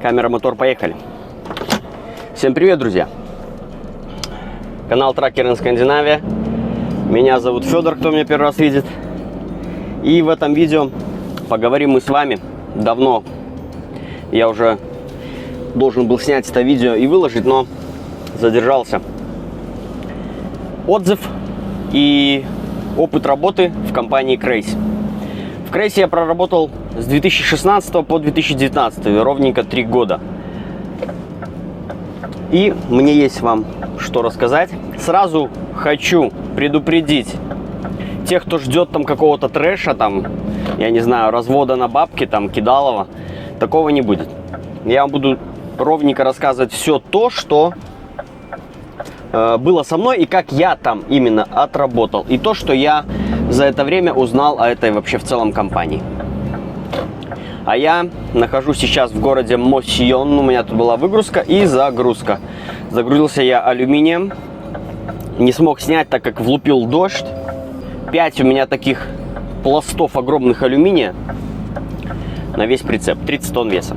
Камера, мотор, поехали. Всем привет, друзья. Канал Tracker in Scandinavia. Меня зовут Федор, кто меня первый раз видит. И в этом видео поговорим мы с вами. Давно я уже должен был снять это видео и выложить, но задержался. Отзыв и опыт работы в компании Crazy. В Crazy я проработал с 2016 по 2019, ровненько 3 года. И мне есть вам что рассказать. Сразу хочу предупредить тех, кто ждет там какого-то трэша, там, я не знаю, развода на бабки, там, кидалова. Такого не будет. Я вам буду ровненько рассказывать все то, что было со мной и как я там именно отработал. И то, что я за это время узнал о этой вообще в целом компании. А я нахожусь сейчас в городе Мосьон. У меня тут была выгрузка и загрузка. Загрузился я алюминием. Не смог снять, так как влупил дождь. 5 у меня таких пластов огромных алюминия на весь прицеп. 30 тонн веса.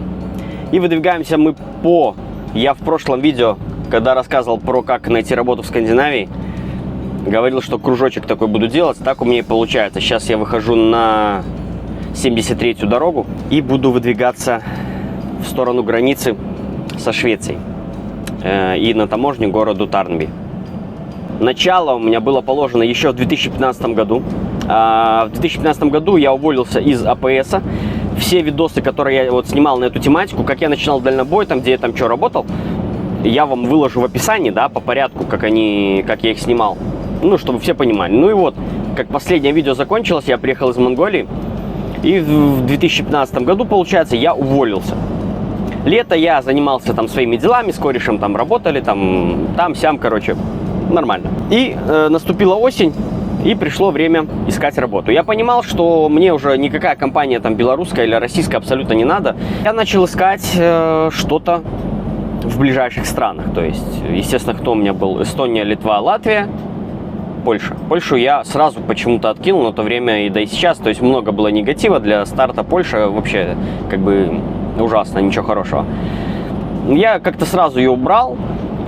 И выдвигаемся мы по... Я в прошлом видео, когда рассказывал про как найти работу в Скандинавии, говорил, что кружочек такой буду делать. Так у меня и получается. Сейчас я выхожу на 73-ю дорогу и буду выдвигаться в сторону границы со Швецией и на таможню городу Тарнби. Начало у меня было положено еще в 2015 году. В 2015 году я уволился из АПС. Все видосы, которые я вот снимал на эту тематику, как я начинал дальнобой, там где я там что работал, я вам выложу в описании, да, по порядку, как я их снимал. Ну, чтобы все понимали. Ну и вот, как последнее видео закончилось, я приехал из Монголии. И в 2015 году, получается, я уволился. Лето я занимался там своими делами, с корешем там работали, там-сям, короче, нормально. И наступила осень, и пришло время искать работу. Я понимал, что мне уже никакая компания там белорусская или российская абсолютно не надо. Я начал искать что-то в ближайших странах. То есть, естественно, кто у меня был? Эстония, Литва, Латвия. Польша. Польшу я сразу почему-то откинул на то время и да и сейчас. То есть много было негатива для старта. Польша вообще как бы ужасно, ничего хорошего. Я как-то сразу ее убрал.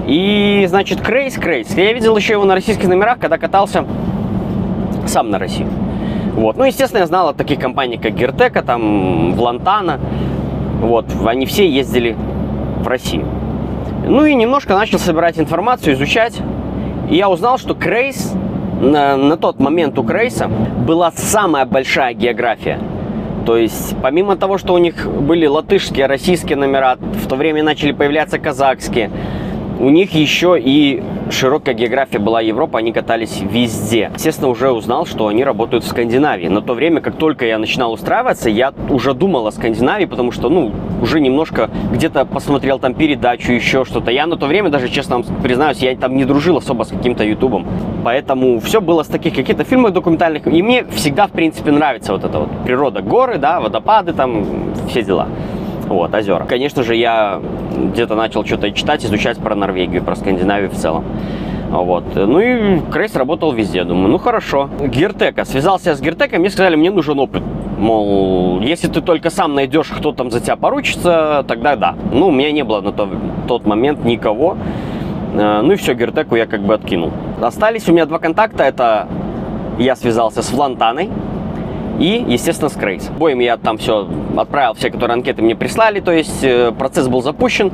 И, значит, Crazy. Я видел еще его на российских номерах, когда катался сам на Россию. Вот. Ну, естественно, я знал от таких компаний, как Гертека, там, Влантана. Вот. Они все ездили в Россию. Ну и немножко начал собирать информацию, изучать. И я узнал, что Crazy, на тот момент у Crazy была самая большая география. То есть, помимо того, что у них были латышские, российские номера, в то время начали появляться казахские, у них еще и широкая география была Европа, они катались везде. Естественно, уже узнал, что они работают в Скандинавии. На то время, как только я начинал устраиваться, я уже думал о Скандинавии, потому что, ну, уже немножко где-то посмотрел там передачу, еще что-то. Я на то время, даже честно вам признаюсь, я там не дружил особо с каким-то ютубом. Поэтому все было с таких каких-то фильмов документальных. И мне всегда, в принципе, нравится вот эта вот природа, горы, да, водопады, там, все дела. Вот, озера. Конечно же, я где-то начал что-то читать, изучать про Норвегию, про Скандинавию в целом. Вот. Ну и Crazy работал везде. Думаю, ну хорошо. Гертека. Связался с Гертекой, мне сказали, мне нужен опыт. Мол, если ты только сам найдешь, кто там за тебя поручится, тогда да. Ну, у меня не было на тот момент никого. Ну и все, Гертеку я как бы откинул. Остались у меня 2 контакта. Это я связался с Влантаной и, естественно, с Crazy. Обоим я там все отправил, все, которые анкеты мне прислали, то есть процесс был запущен,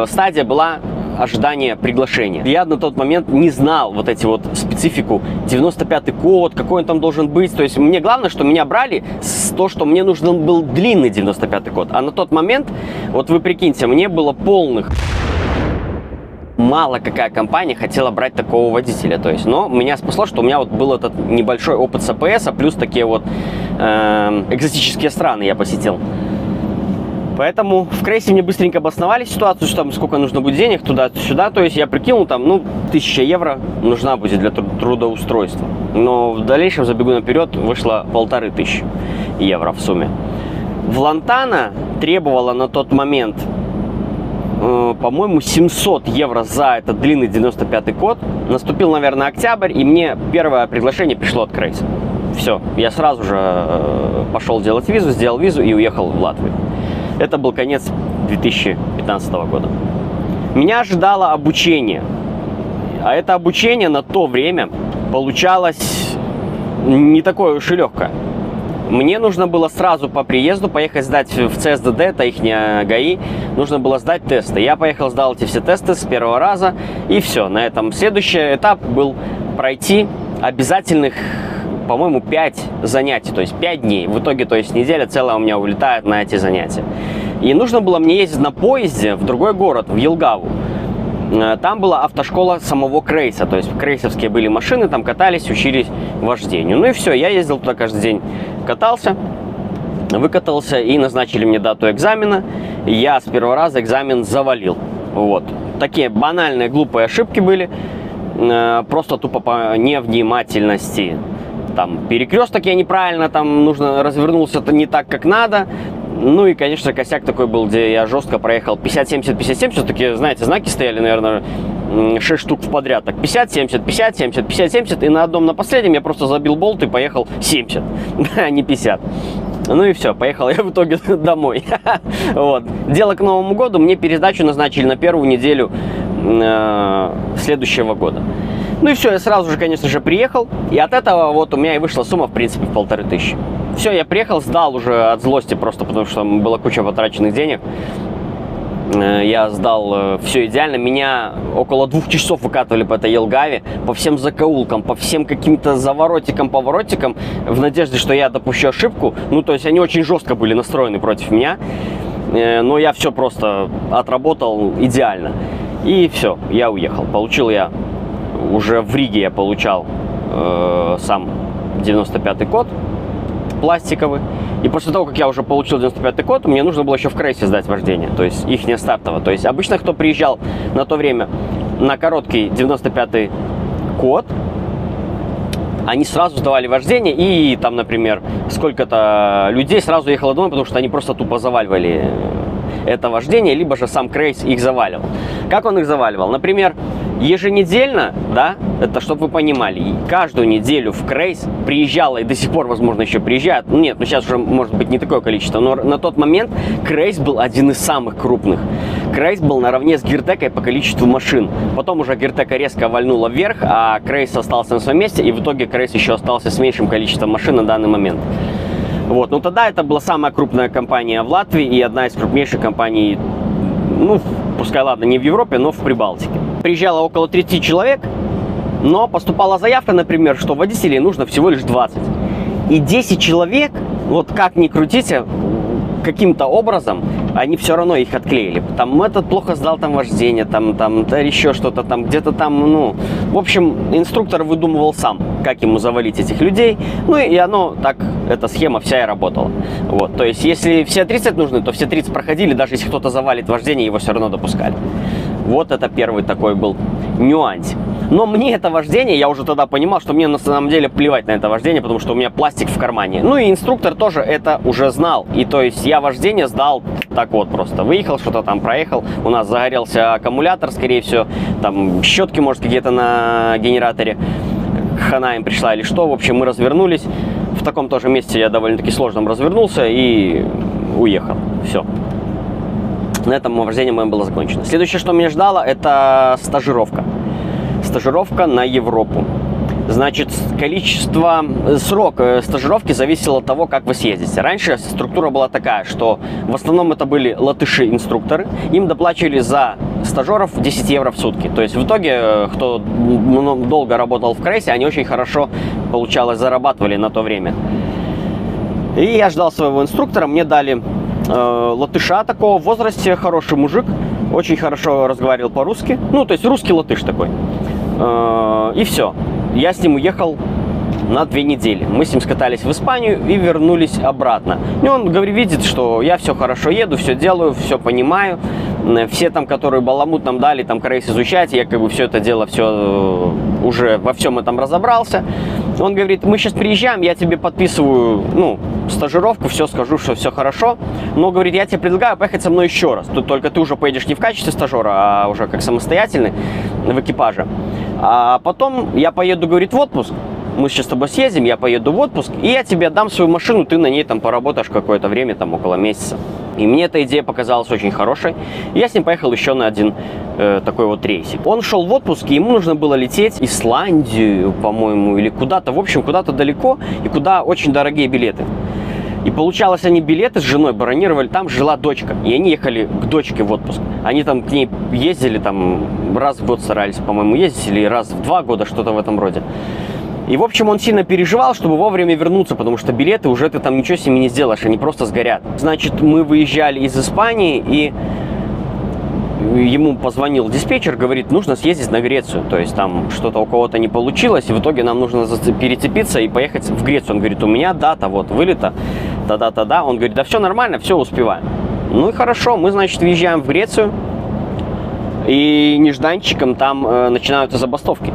стадия была ожидание приглашения. Я на тот момент не знал вот эти вот специфику, 95-й код, какой он там должен быть, то есть мне главное, что меня брали с то, что мне нужен был длинный 95-й код, а на тот момент, вот вы прикиньте, мне было полных... Мало какая компания хотела брать такого водителя, то есть, но меня спасло, что у меня вот был этот небольшой опыт с АПС, плюс такие вот экзотические страны я посетил. Поэтому в Crazy мне быстренько обосновали ситуацию, что там сколько нужно будет денег туда-сюда, то есть я прикинул, там, ну, 1000 евро нужна будет для трудоустройства. Но в дальнейшем, забегу наперед, вышло 1500 евро в сумме. Влантана требовала на тот момент, по-моему, 700 евро за этот длинный 95-й код. Наступил, наверное, октябрь, и мне первое приглашение пришло от Crazy. Все, я сразу же пошел делать визу, сделал визу и уехал в Латвию. Это был конец 2015 года. Меня ожидало обучение. А это обучение на то время получалось не такое уж и легкое. Мне нужно было сразу по приезду поехать сдать в ЦСДД, это их ГАИ, нужно было сдать тесты. Я поехал, сдал эти все тесты с первого раза, и все. На этом следующий этап был пройти обязательных, по-моему, 5 занятий, то есть 5 дней. В итоге, то есть неделя целая у меня улетает на эти занятия. И нужно было мне ездить на поезде в другой город, в Елгаву. Там была автошкола самого Крейса, то есть крейсовские были машины, там катались, учились вождению. Ну и все, я ездил туда каждый день, катался, выкатался, и назначили мне дату экзамена. Я с первого раза экзамен завалил. Вот. Такие банальные, глупые ошибки были, просто тупо по невнимательности. Там перекресток я неправильно, там нужно развернулся-то не так, как надо. Ну и, конечно, косяк такой был, где я жестко проехал 50-70, 50-70. Такие, знаете, знаки стояли, наверное, 6 штук в подряд. Так, 50-70, 50-70, 50-70. И на одном, на последнем я просто забил болт и поехал 70, а не 50. Ну и все, поехал я в итоге домой. Вот. Дело к Новому году. Мне пересдачу назначили на первую неделю следующего года. Ну и все, я сразу же, конечно же, приехал. И от этого вот у меня и вышла сумма, в принципе, в 1500. Все, я приехал, сдал уже от злости просто, потому что была куча потраченных денег. Я сдал все идеально. Меня около 2 часов выкатывали по этой Елгаве, по всем закоулкам, по всем каким-то заворотикам, поворотикам, в надежде, что я допущу ошибку. Ну, то есть они очень жестко были настроены против меня. Но я все просто отработал идеально. И все, я уехал. Получил я уже в Риге, я получал сам 95-й код пластиковый. И после того, как я уже получил 95-й код, мне нужно было еще в Крейсе сдать вождение, то есть их не стартово. То есть обычно, кто приезжал на то время на короткий 95-й код, они сразу сдавали вождение, и там, например, сколько-то людей сразу ехало домой, потому что они просто тупо заваливали это вождение, либо же сам Крейс их заваливал. Как он их заваливал? Например, еженедельно, да, это чтобы вы понимали, каждую неделю в Крейс приезжало, и до сих пор, возможно, еще приезжает, нет, ну сейчас уже может быть не такое количество, но на тот момент Крейс был один из самых крупных. Крейс был наравне с Гиртекой по количеству машин. Потом уже Гиртека резко вальнула вверх, а Крейс остался на своем месте, и в итоге Крейс еще остался с меньшим количеством машин на данный момент. Вот, ну тогда это была самая крупная компания в Латвии и одна из крупнейших компаний, ну, пускай, ладно, не в Европе, но в Прибалтике. Приезжало около 30 человек, но поступала заявка, например, что водителей нужно всего лишь 20. И 10 человек, вот как ни крутите, каким-то образом они все равно их отклеили. Там этот плохо сдал там вождение, там еще что-то там, где-то там, ну... В общем, инструктор выдумывал сам, как ему завалить этих людей. Ну и оно так, эта схема вся и работала. Вот, то есть, если все 30 нужны, то все 30 проходили, даже если кто-то завалит вождение, его все равно допускали. Вот это первый такой был нюанс. Но мне это вождение, я уже тогда понимал, что мне на самом деле плевать на это вождение, потому что у меня пластик в кармане. Ну и инструктор тоже это уже знал. И то есть я вождение сдал так вот просто. Выехал, что-то там проехал, у нас загорелся аккумулятор, скорее всего, там щетки, может, какие-то на генераторе. Хана им пришла или что. В общем, мы развернулись. В таком тоже месте я довольно-таки сложном развернулся и уехал. Все. На этом вождение мое было закончено. Следующее, что меня ждало, это стажировка. Стажировка на Европу. Значит, срок стажировки зависел от того, как вы съездите. Раньше структура была такая, что в основном это были латыши-инструкторы. Им доплачивали за стажеров 10 евро в сутки. То есть в итоге, кто долго работал в Крейсе, они очень хорошо, получалось, зарабатывали на то время. И я ждал своего инструктора, мне дали латыша такого в возрасте, хороший мужик, очень хорошо разговаривал по-русски. Ну, то есть русский латыш такой. И все. Я с ним уехал на 2 недели. Мы с ним скатались в Испанию и вернулись обратно. И он говорит, видит, что я все хорошо еду, все делаю, все понимаю. Все там, которые баламут нам дали, там Крейс изучать, я как бы все это дело, все уже во всем этом разобрался. Он говорит, мы сейчас приезжаем, я тебе подписываю, ну, стажировку, все скажу, что все хорошо. Но, говорит, я тебе предлагаю поехать со мной еще раз. Тут только ты уже поедешь не в качестве стажера, а уже как самостоятельный в экипаже. А потом я поеду, говорит, в отпуск. Мы сейчас с тобой съездим, я поеду в отпуск, и я тебе дам свою машину, ты на ней там поработаешь какое-то время, там около месяца. И мне эта идея показалась очень хорошей. И я с ним поехал еще на один такой вот рейсик. Он шел в отпуск, и ему нужно было лететь в Исландию, по-моему, или куда-то, в общем, куда-то далеко, и куда очень дорогие билеты. И получалось, они билеты с женой бронировали, там жила дочка, и они ехали к дочке в отпуск. Они там к ней ездили, там раз в год старались, по-моему, ездить, или раз в 2 года, что-то в этом роде. И, в общем, он сильно переживал, чтобы вовремя вернуться, потому что билеты уже ты там ничего с ними не сделаешь, они просто сгорят. Значит, мы выезжали из Испании, и ему позвонил диспетчер, говорит, нужно съездить на Грецию. То есть там что-то у кого-то не получилось, и в итоге нам нужно перецепиться и поехать в Грецию. Он говорит, у меня дата вот вылета, та-да. Он говорит, да все нормально, все успеваем. Ну и хорошо, мы, значит, въезжаем в Грецию, и нежданчиком там начинаются забастовки.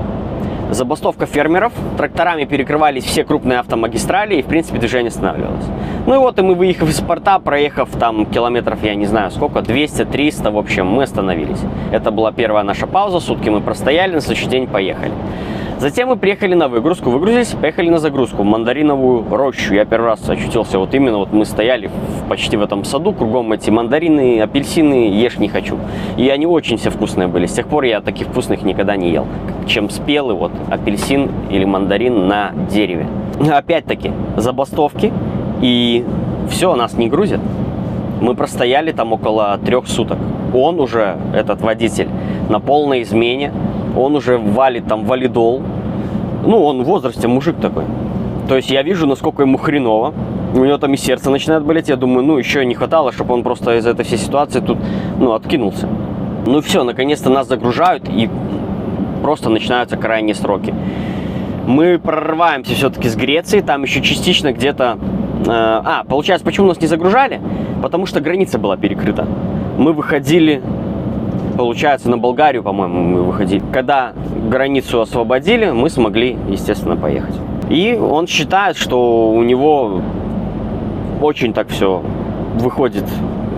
Забастовка фермеров, тракторами перекрывались все крупные автомагистрали, и, в принципе, движение останавливалось. Ну и вот, и мы, выехав из порта, проехав там километров, я не знаю сколько, 200-300, в общем, мы остановились. Это была первая наша пауза, сутки мы простояли, на следующий день поехали. Затем мы приехали на выгрузку, выгрузились, поехали на загрузку в мандариновую рощу. Я первый раз очутился, вот именно вот мы стояли почти в этом саду, кругом эти мандарины, апельсины, ешь не хочу. И они очень все вкусные были. С тех пор я таких вкусных никогда не ел, чем спелый вот апельсин или мандарин на дереве. Опять-таки забастовки, и все, нас не грузят. Мы простояли там около 3 суток. Он уже, этот водитель, на полной измене. Он уже валит там валидол. Ну, он в возрасте мужик такой. То есть я вижу, насколько ему хреново. У него там и сердце начинает болеть. Я думаю, ну, еще не хватало, чтобы он просто из этой всей ситуации тут, ну, откинулся. Ну и все, наконец-то нас загружают, и просто начинаются крайние сроки. Мы прорываемся все-таки с Греции. Там еще частично где-то... получается, почему нас не загружали? Потому что граница была перекрыта. Мы выходили... Получается, на Болгарию, по-моему, мы выходили. Когда границу освободили, мы смогли, естественно, поехать. И он считает, что у него очень так все выходит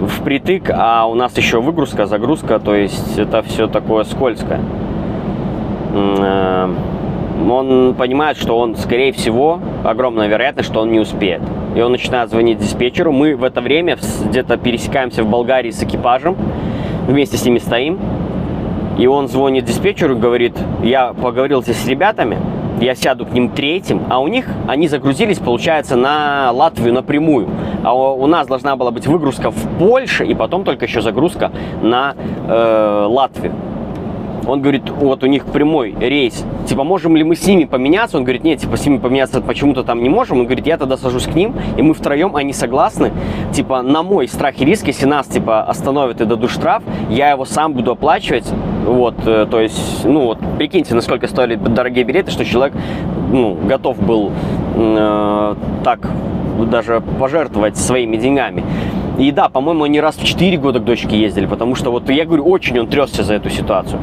впритык, а у нас еще выгрузка, загрузка, то есть это все такое скользкое. Он понимает, что он, скорее всего, огромная вероятность, что он не успеет. И он начинает звонить диспетчеру. Мы в это время где-то пересекаемся в Болгарии с экипажем. Вместе с ними стоим, и он звонит диспетчеру и говорит, я поговорил здесь с ребятами, я сяду к ним третьим, а у них, они загрузились, получается, на Латвию напрямую, а у нас должна была быть выгрузка в Польше, и потом только еще загрузка на Латвию. Он говорит, вот у них прямой рейс, типа, можем ли мы с ними поменяться? Он говорит, нет, типа, с ними поменяться почему-то там не можем. Он говорит, я тогда сажусь к ним, и мы втроем, они согласны, типа, на мой страх и риск, если нас, типа, остановят и дадут штраф, я его сам буду оплачивать, вот, то есть, ну, вот, прикиньте, насколько стоили дорогие билеты, что человек, ну, готов был так даже пожертвовать своими деньгами. И да, по-моему, они раз в 4 года к дочке ездили, потому что, вот, я говорю, очень он трясся за эту ситуацию.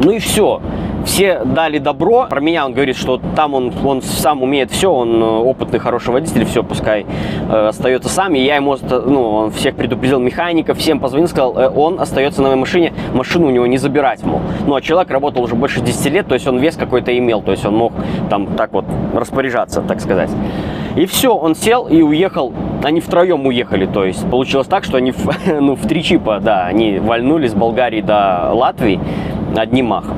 Ну и все. Все дали добро. Про меня он говорит, что там он сам умеет все, он опытный, хороший водитель, все, пускай остается сам. И я ему, ну, он всех предупредил, механиков, всем позвонил, сказал, он остается на моей машине, машину у него не забирать, мол. Ну, а человек работал уже больше 10 лет, то есть он вес какой-то имел, то есть он мог там так вот распоряжаться, так сказать. И все, он сел и уехал. Они втроем уехали, то есть получилось так, что они в 3 чипа, да, они вальнули с Болгарии до Латвии одним махом.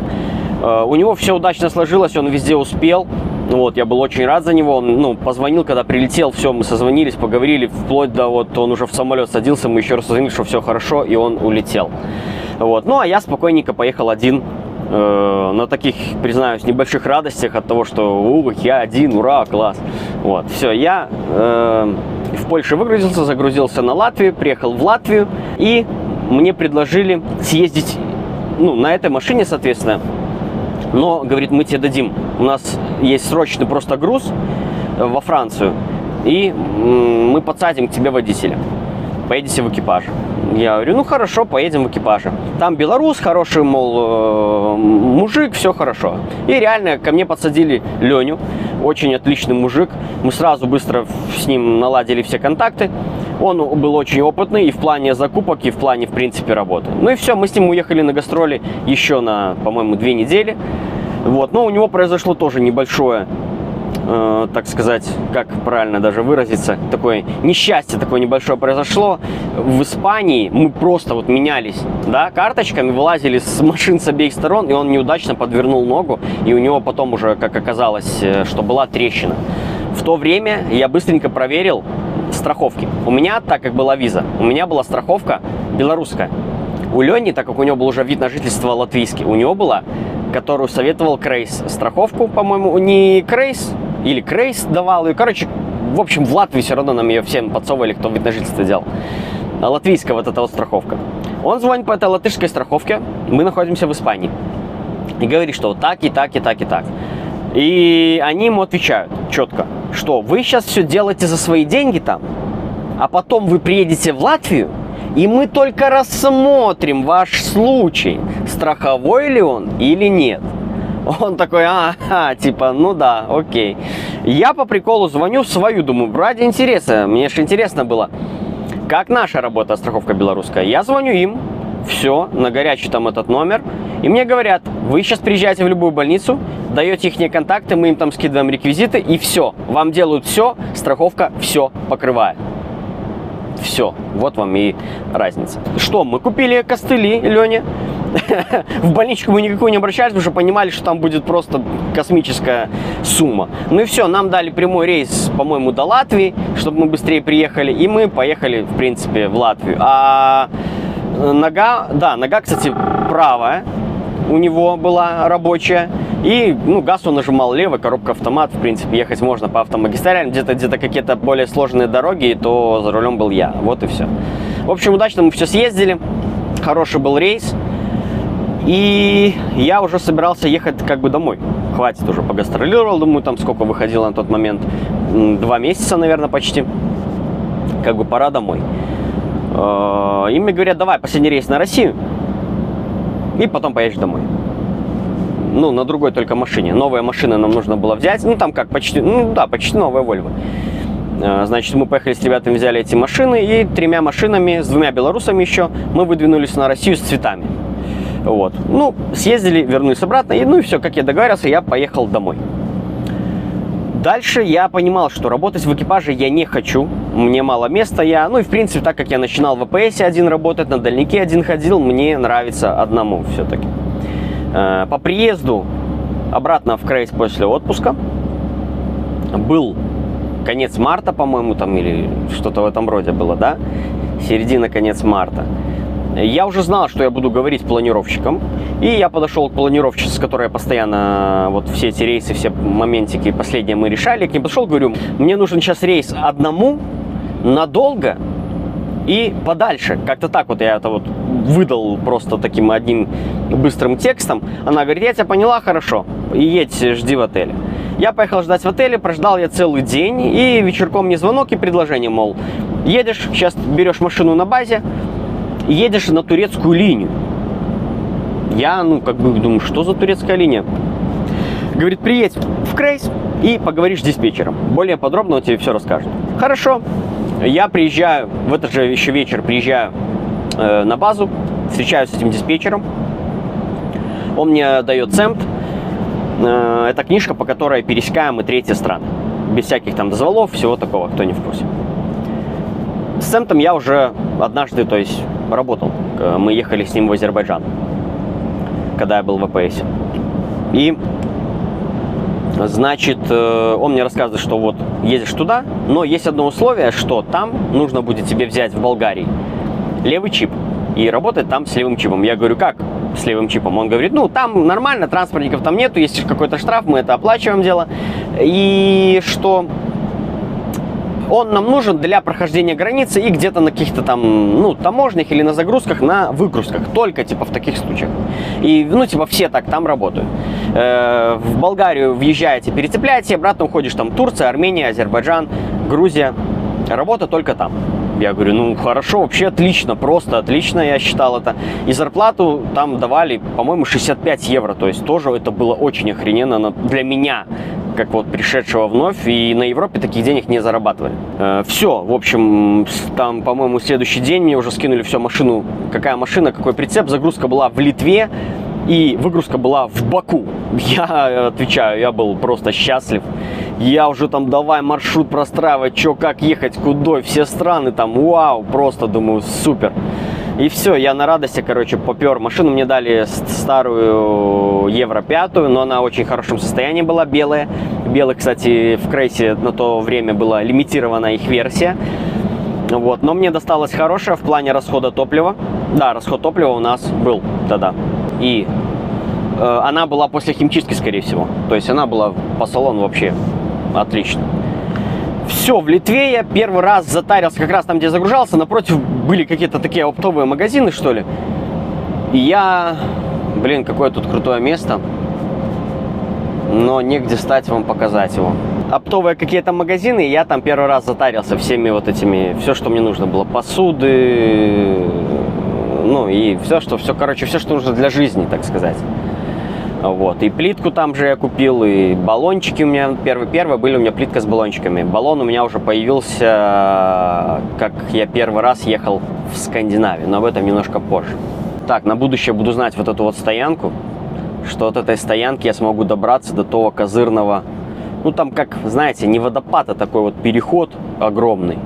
У него все удачно сложилось, он везде успел. Вот, я был очень рад за него. Он, ну, позвонил, когда прилетел, все, мы созвонились, поговорили, вплоть до вот он уже в самолет садился, мы еще раз созвонили, что все хорошо, и он улетел. Вот, ну, а я спокойненько поехал один. На таких, признаюсь, небольших радостях от того, что я один, ура, класс. Вот, все, я в Польше выгрузился, загрузился на Латвию, приехал в Латвию, и мне предложили съездить, ну, на этой машине, соответственно, но, говорит, мы тебе дадим, у нас есть срочный просто груз во Францию, и мы подсадим к тебе водителя, поедете в экипаж. Я говорю, ну хорошо, поедем в экипаже. Там белорус, хороший, мол, мужик, все хорошо. И реально ко мне подсадили Леню, очень отличный мужик. Мы сразу быстро с ним наладили все контакты. Он был очень опытный и в плане закупок, и в плане, в принципе, работы. Ну и все, мы с ним уехали на гастроли еще на, по-моему, 2 недели. Вот, но у него произошло тоже небольшое так сказать, как правильно даже выразиться, такое несчастье такое небольшое произошло. В Испании мы просто вот менялись, да, карточками, вылазили с машин с обеих сторон, и он неудачно подвернул ногу, и у него потом уже, как оказалось, что была трещина. В то время я быстренько проверил страховки. У меня, так как была виза, у меня была страховка белорусская. У Лени, так как у него был уже вид на жительство латвийский, у него была, которую советовал Крейс, страховку, по-моему, не Крейс, или Крейс давал ее. Короче, в общем, в Латвии все равно нам ее всем подсовывали, кто вид на жительство делал. Латвийская вот эта вот страховка. Он звонит по этой латышской страховке, мы находимся в Испании. И говорит, что вот так, и так, и так, и так. И они ему отвечают четко, что вы сейчас все делаете за свои деньги там, а потом вы приедете в Латвию, и мы только рассмотрим ваш случай, страховой ли он или нет. Он такой, типа, ну да, окей. Я по приколу звоню в свою, думаю, ради интереса, мне же интересно было, как наша работа, страховка белорусская. Я звоню им, все, на горячий там этот номер, и мне говорят, вы сейчас приезжаете в любую больницу, даете их контакты, мы им там скидываем реквизиты, и все, вам делают все, страховка все покрывает. Все, вот вам и разница. Что, мы купили костыли Лене. В больничку мы никакую не обращались, потому что понимали, что там будет просто космическая сумма. Ну и все, нам дали прямой рейс, по-моему, до Латвии, чтобы мы быстрее приехали, и мы поехали, в принципе, в Латвию. А нога, кстати, правая у него была рабочая. И, газ он нажимал левый, коробка автомат, в принципе, ехать можно по автомагистралям, где-то какие-то более сложные дороги, то за рулем был я, вот и все. В общем, удачно мы все съездили, хороший был рейс, и я уже собирался ехать как бы домой. Хватит, уже погастролировал, думаю, там сколько выходило на тот момент, 2 месяца, наверное, почти, как бы пора домой. И мне говорят, давай, последний рейс на Россию, и потом поедешь домой. На другой только машине. Новая машина нам нужно было взять. Там как, почти новая Volvo. Значит, мы поехали с ребятами, взяли эти машины. И 3 машинами, с 2 белорусами еще, мы выдвинулись на Россию с цветами. Вот. Съездили, вернулись обратно. И все, как я договорился, я поехал домой. Дальше я понимал, что работать в экипаже я не хочу. Мне мало места. И в принципе, так как я начинал в АПСе один работать, на дальнике один ходил, мне нравится одному все-таки. По приезду обратно в Крейс после отпуска, был конец марта, по-моему, там, или что-то в этом роде было, да? Середина-конец марта. Я уже знал, что я буду говорить планировщиком, и я подошел к планировщице, с которой я постоянно, вот все эти рейсы, все моментики последние мы решали, к ней подошел, говорю, мне нужен сейчас рейс одному, надолго, и подальше. Как-то так вот я это вот выдал просто таким одним быстрым текстом. Она говорит, я тебя поняла, хорошо, и едь, жди в отеле. Я поехал ждать в отеле, прождал я целый день, и вечерком мне звонок и предложение, мол, едешь, сейчас берешь машину на базе, едешь на турецкую линию. Я, думаю, что за турецкая линия? Говорит, приедь в Крейс и поговоришь с диспетчером. Более подробно он тебе все расскажет. Хорошо. Я приезжаю, в этот же еще вечер приезжаю на базу, встречаюсь с этим диспетчером. Он мне дает ЦЕМТ. Это книжка, по которой пересекаем мы 3 страны. Без всяких там дозволов, всего такого, кто не в курсе. С ЦЕМТом я уже однажды, то есть, работал. Мы ехали с ним в Азербайджан, когда я был в АПСе. И, значит, он мне рассказывает, что вот едешь туда, но есть одно условие, что там нужно будет тебе взять в Болгарии левый чип и работать там с левым чипом. Я говорю, как с левым чипом? Он говорит, там нормально, транспортников там нету, есть какой-то штраф, мы это оплачиваем дело. И что он нам нужен для прохождения границы и где-то на каких-то там, таможнях или на загрузках, на выгрузках. Только, в таких случаях. И, все так там работают. В Болгарию въезжаете, перецепляете, обратно уходишь, там, Турция, Армения, Азербайджан, Грузия. Работа только там. Я говорю, хорошо, вообще отлично, просто отлично, я считал это. И зарплату там давали, по-моему, 65 евро. То есть тоже это было очень охрененно для меня, как вот пришедшего вновь, и на Европе таких денег не зарабатывали. Все, в общем, там, по-моему, следующий день мне уже скинули всю машину, какая машина, какой прицеп. Загрузка была в Литве, и выгрузка была в Баку. Я отвечаю, я был просто счастлив. Я уже там давай маршрут простраивать, что, как ехать, куда, все страны там, вау, просто думаю, супер. И все, я на радости, короче, попер машину. Мне дали старую Евро 5, но она в очень хорошем состоянии была, белая. Белый, кстати, в Крейсе на то время была лимитированная их версия. Вот, но мне досталась хорошая в плане расхода топлива. Да, расход топлива у нас был тогда. И она была после химчистки, скорее всего. То есть она была по салону вообще отлично. Все, в Литве я первый раз затарился, как раз там, где загружался. Напротив были какие-то такие оптовые магазины, что ли. И я... Блин, какое тут крутое место. Но негде стать вам показать его. Оптовые какие-то магазины, и я там первый раз затарился всеми вот этими... Все, что мне нужно было. Посуды... Ну и все, короче, все, что нужно для жизни, так сказать. Вот, и плитку там же я купил, и баллончики у меня, первые были у меня плитка с баллончиками. Баллон у меня уже появился, как я первый раз ехал в Скандинавию, но об этом немножко позже. Так, на будущее буду знать вот эту вот стоянку, что от этой стоянки я смогу добраться до того козырного, ну там как, знаете, не водопад, а такой вот переход огромный,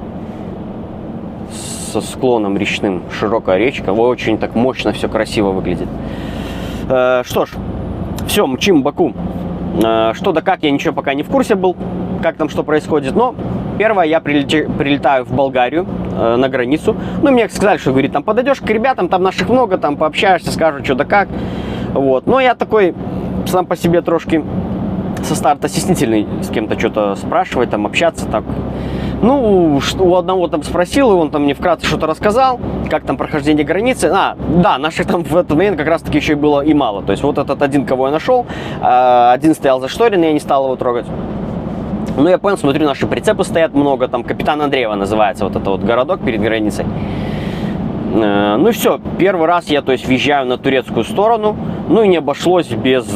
со склоном речным, широкая речка, очень так мощно все красиво выглядит. Что ж. Все, мчим в Баку. Что да как, я ничего пока не в курсе был, как там что происходит. Но первое, я прилетаю в Болгарию, на границу. Ну, мне сказали, что, говорит, там подойдешь к ребятам, там наших много, там пообщаешься, скажут, что да как. Вот. Но я такой сам по себе трошки со старта стеснительный с кем-то что-то спрашивать, там общаться так. Ну, у одного там спросил, и он там мне вкратце что-то рассказал, как там прохождение границы. Да, наших там в этот момент как раз-таки еще и было и мало. То есть вот этот один, кого я нашел, один стоял заштореный, я не стал его трогать. Ну, я понял, смотрю, наши прицепы стоят много, там Капитан Андреева называется вот это вот городок перед границей. Ну и все, первый раз я, то есть, въезжаю на турецкую сторону, ну и не обошлось без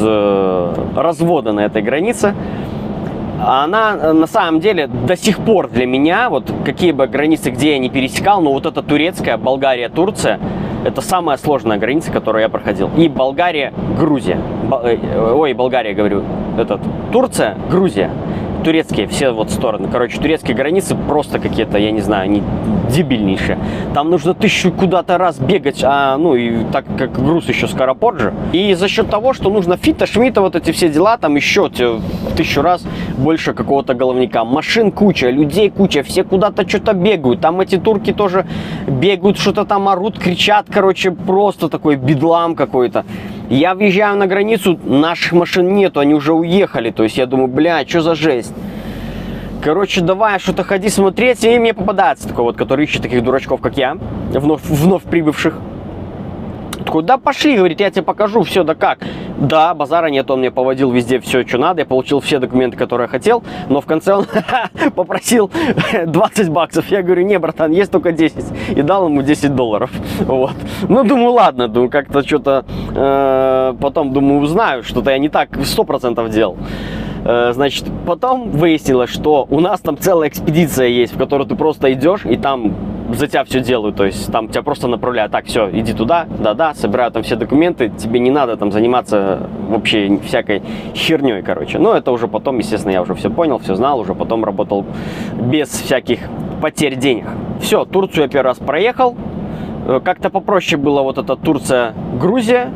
развода на этой границе. Она, на самом деле, до сих пор для меня, вот какие бы границы, где я не пересекал, но вот эта турецкая, Болгария, Турция, это самая сложная граница, которую я проходил. И Болгария, Грузия. Болгария, говорю, Турция, Грузия. Турецкие все вот стороны. Короче, турецкие границы просто какие-то, я не знаю, они дебильнейшие. Там нужно 1000 куда-то раз бегать, ну и так как груз еще скоропорт. И за счет того, что нужно фита, шмита, вот эти все дела, там еще в 1000 раз больше какого-то головника. Машин куча, людей куча, все куда-то что-то бегают. Там эти турки тоже бегают, что-то там орут, кричат, короче, просто такой бедлам какой-то. Я въезжаю на границу, наших машин нету, они уже уехали. То есть я думаю, бля, что за жесть? Короче, давай что-то ходи смотреть. И мне попадается такой вот, который ищет таких дурачков, как я, вновь прибывших. Такой, да пошли, говорит, я тебе покажу все, да как. Да, базара нет, он мне поводил везде все, что надо. Я получил все документы, которые я хотел. Но в конце он попросил 20 баксов. Я говорю, не, братан, есть только 10. И дал ему $10. Вот. Ну, думаю, ладно, думаю, как-то что-то потом, думаю, узнаю. Что-то я не так 100% делал. Значит, потом выяснилось, что у нас там целая экспедиция есть, в которую ты просто идешь, и там за тебя все делают. То есть там тебя просто направляют. Так, все, иди туда, да-да, собирают там все документы. Тебе не надо там заниматься вообще всякой херней, короче. Но это уже потом, естественно, я уже все понял, все знал. Уже потом работал без всяких потерь денег. Все, Турцию я первый раз проехал. Как-то попроще было вот эта Турция-Грузия.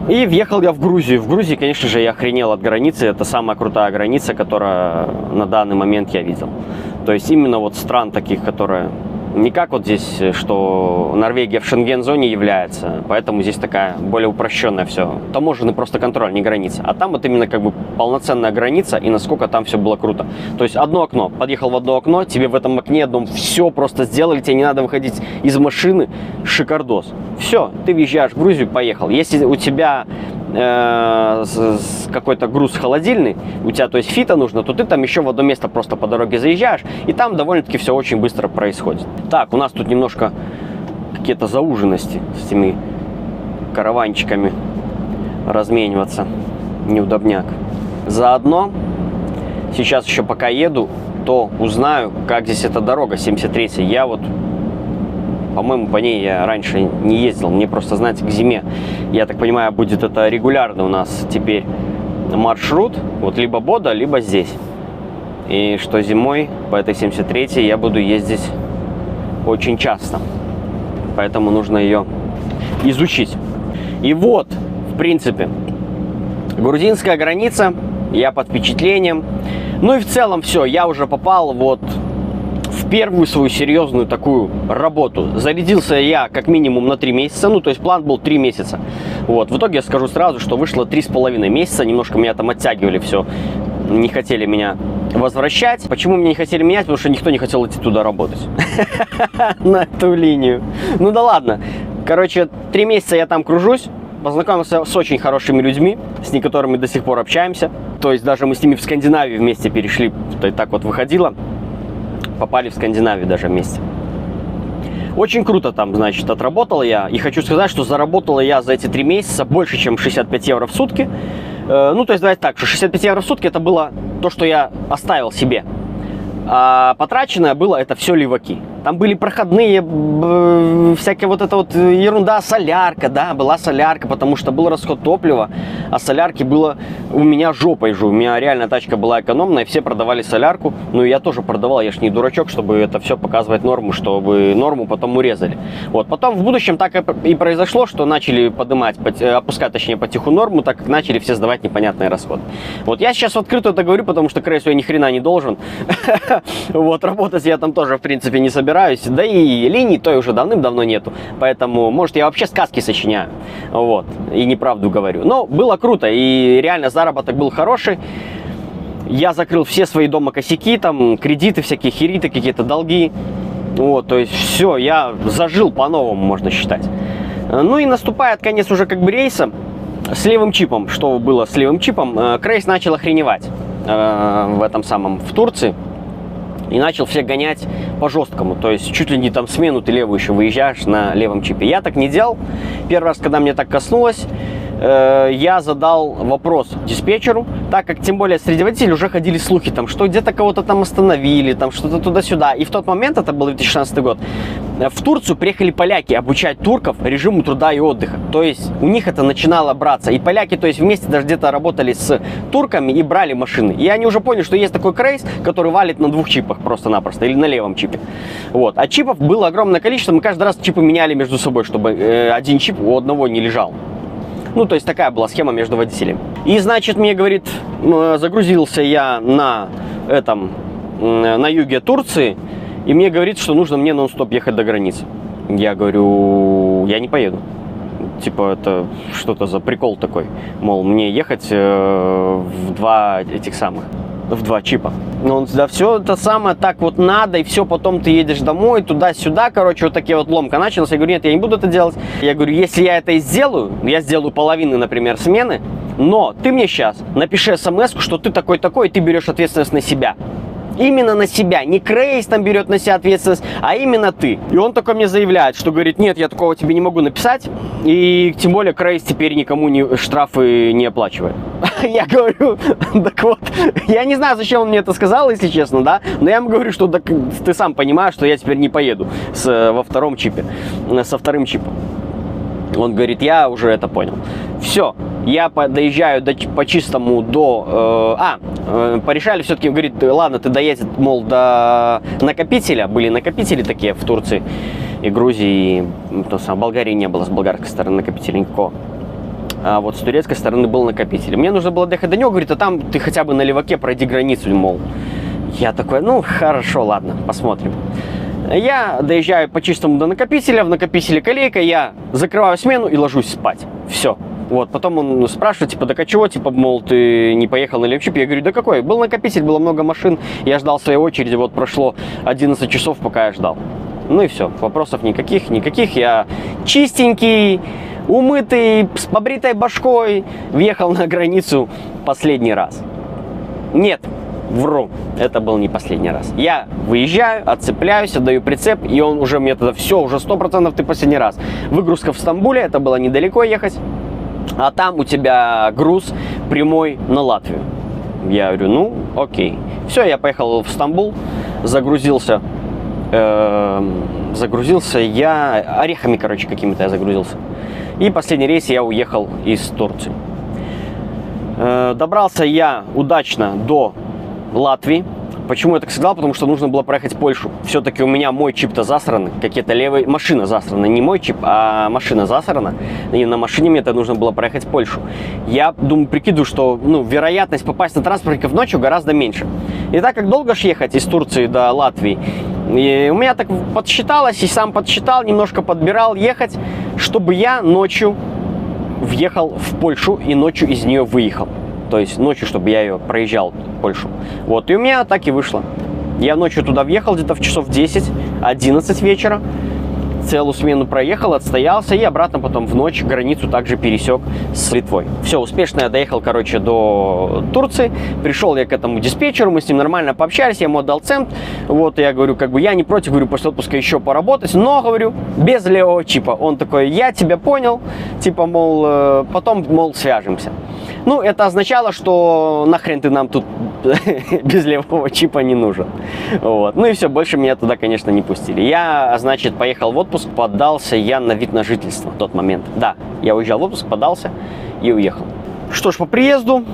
И въехал я в Грузию. В Грузии, конечно же, я охренел от границы. Это самая крутая граница, которая на данный момент я видел. То есть именно вот стран таких, которые... Не как вот здесь, что Норвегия в Шенген-зоне является, поэтому здесь такая более упрощенная все. Таможенный просто контроль, не граница. А там вот именно как бы полноценная граница, и насколько там все было круто. То есть одно окно, подъехал в одно окно, тебе в этом окне одном все просто сделали, тебе не надо выходить из машины, шикардос. Все, ты въезжаешь в Грузию, поехал. Если у тебя какой-то груз холодильный, у тебя, то есть, фита нужно, то ты там еще в одно место просто по дороге заезжаешь, и там довольно-таки все очень быстро происходит. Так, у нас тут немножко какие-то зауженности с этими караванчиками размениваться, неудобняк. Заодно, сейчас еще пока еду, то узнаю, как здесь эта дорога 73-я. Я вот По-моему, по ней я раньше не ездил. Мне просто, знаете, к зиме, я так понимаю, будет это регулярно у нас теперь маршрут. Вот либо Бода, либо здесь. И что зимой по этой 73-й я буду ездить очень часто. Поэтому нужно ее изучить. И вот, в принципе, грузинская граница. Я под впечатлением. Ну и в целом все, я уже попал вот в первую свою серьезную такую работу. Зарядился я как минимум на 3 месяца, ну то есть план был 3 месяца. Вот, в итоге я скажу сразу, что вышло 3,5 месяца, немножко меня там оттягивали все, не хотели меня возвращать. Почему меня не хотели менять? Потому что никто не хотел идти туда работать. На эту линию. Ну да ладно. Короче, 3 месяца я там кружусь. Познакомился с очень хорошими людьми, с которыми до сих пор общаемся. То есть даже мы с ними в Скандинавию вместе перешли. То есть так вот выходило. Попали в Скандинавию даже вместе. Очень круто там, значит, отработал я. И хочу сказать, что заработала я за эти 3 месяца больше, чем 65 евро в сутки. Ну, то есть, давайте так, что 65 евро в сутки это было то, что я оставил себе. А потраченное было это все леваки. Там были проходные, всякая вот эта вот ерунда, солярка, да, была солярка, потому что был расход топлива, а солярки было у меня жопой же. У меня реально тачка была экономная, все продавали солярку, ну и я тоже продавал, я ж не дурачок, чтобы это все показывать норму, чтобы норму потом урезали. Вот, потом в будущем так и произошло, что начали поднимать, опускать, точнее, потиху норму, так как начали все сдавать непонятные расходы. Вот я сейчас открыто это говорю, потому что Крейсу я ни хрена не должен. Вот, работать я там тоже, в принципе, не собираюсь. Да и линий той уже давным-давно нету. Поэтому, может, я вообще сказки сочиняю. Вот, и неправду говорю. Но было круто, и реально заработок был хороший. Я закрыл все свои дома косяки, там, кредиты всякие, хериты, какие-то долги. Вот, то есть все, я зажил по-новому, можно считать. Ну и наступает конец уже как бы рейса с левым чипом. Что было с левым чипом? Крейс начал охреневать в этом самом, в Турции. И начал всех гонять по жесткому. То есть чуть ли не там смену ты левую еще выезжаешь на левом чипе. Я так не делал. Первый раз, когда мне так коснулось, я задал вопрос диспетчеру, так как тем более среди водителей уже ходили слухи, там, что где-то кого-то там остановили, там что-то туда-сюда. И в тот момент, это был 2016 год, в Турцию приехали поляки обучать турков режиму труда и отдыха. То есть у них это начинало браться. И поляки, то есть вместе даже где-то работали с турками и брали машины. И они уже поняли, что есть такой Крейс, который валит на 2 чипах просто-напросто, или на левом чипе. Вот. А чипов было огромное количество, мы каждый раз чипы меняли между собой, чтобы один чип у одного не лежал. Ну, то есть такая была схема между водителями. И, значит, мне, говорит, загрузился я на юге Турции, и мне говорит, что нужно мне нон-стоп ехать до границы. Я говорю, я не поеду. Типа, это что-то за прикол такой. Мол, мне ехать в 2 чипа. Ну, да, все это самое так вот надо, и все, потом ты едешь домой, туда-сюда, короче, вот такие вот ломка началась. Я говорю, нет, я не буду это делать. Я говорю, если я это и сделаю, я сделаю половины, например, смены, но ты мне сейчас напиши смс-ку, что ты такой-такой, и ты берешь ответственность на себя. Именно на себя. Не Крейс там берет на себя ответственность, а именно ты. И он такой мне заявляет, что говорит, нет, я такого тебе не могу написать. И тем более Крейс теперь никому штрафы не оплачивает. Я говорю, так вот, я не знаю, зачем он мне это сказал, если честно, да. Но я ему говорю, что так, ты сам понимаешь, что я теперь не поеду во втором чипе, со вторым чипом. Он говорит, я уже это понял. Все, я доезжаю по чистому порешали все-таки, говорит, ладно, ты доедешь, мол, до накопителя. Были накопители такие в Турции и Грузии, и Болгарии не было, с болгарской стороны накопителя никакого. А вот с турецкой стороны был накопитель. Мне нужно было доехать до него, говорит, а там ты хотя бы на леваке пройди границу, мол. Я такой, ну, хорошо, ладно, посмотрим. Я доезжаю по чистому до накопителя, в накопителе колейка, я закрываю смену и ложусь спать. Все. Вот, потом он спрашивает, типа, да чего, типа, мол, ты не поехал на левчип? Я говорю, да какой? Был накопитель, было много машин, я ждал своей очереди, вот прошло 11 часов, пока я ждал. Ну и все, вопросов никаких, я чистенький, умытый, с побритой башкой, въехал на границу последний раз. Нет, вру, это был не последний раз. Я выезжаю, отцепляюсь, отдаю прицеп, и он уже мне тогда, все, уже 100% ты последний раз. Выгрузка в Стамбуле, это было недалеко ехать, а там у тебя груз прямой на Латвию. Я говорю, ну, окей. Все, я поехал в Стамбул, загрузился загрузился я орехами, короче, какими-то я загрузился. И последний рейс я уехал из Турции. Добрался я удачно до Латвии. Почему я так сказал? Потому что нужно было проехать Польшу. Все-таки у меня мой чип-то засраны, какие-то левые... Машина засрана, не мой чип, а машина засрана. И на машине мне это нужно было проехать Польшу. Я думаю, прикидываю, что вероятность попасть на транспортников ночью гораздо меньше. И так как долго ж ехать из Турции до Латвии, и у меня так подсчиталось, и сам подсчитал, немножко подбирал ехать, чтобы я ночью въехал в Польшу и ночью из нее выехал. То есть ночью, чтобы я ее проезжал, Польшу. Вот, и у меня так и вышло. Я ночью туда въехал где-то в часов 10-11 вечера. Целую смену проехал, отстоялся и обратно потом в ночь границу также пересек с Литвой. Все, успешно я доехал, короче, до Турции. Пришел я к этому диспетчеру, мы с ним нормально пообщались, я ему отдал цент. Вот, я говорю, как бы я не против, говорю, после отпуска еще поработать, но, говорю, без левого чипа. Он такой, я тебя понял, типа, мол, потом, мол, свяжемся. Ну, это означало, что нахрен ты нам тут без левого чипа не нужен. Вот. Ну и все, больше меня туда, конечно, не пустили. Я, значит, поехал в отпуск, подался я на вид на жительство в тот момент. Да, я уезжал в отпуск, подался и уехал. Что ж, по приезду,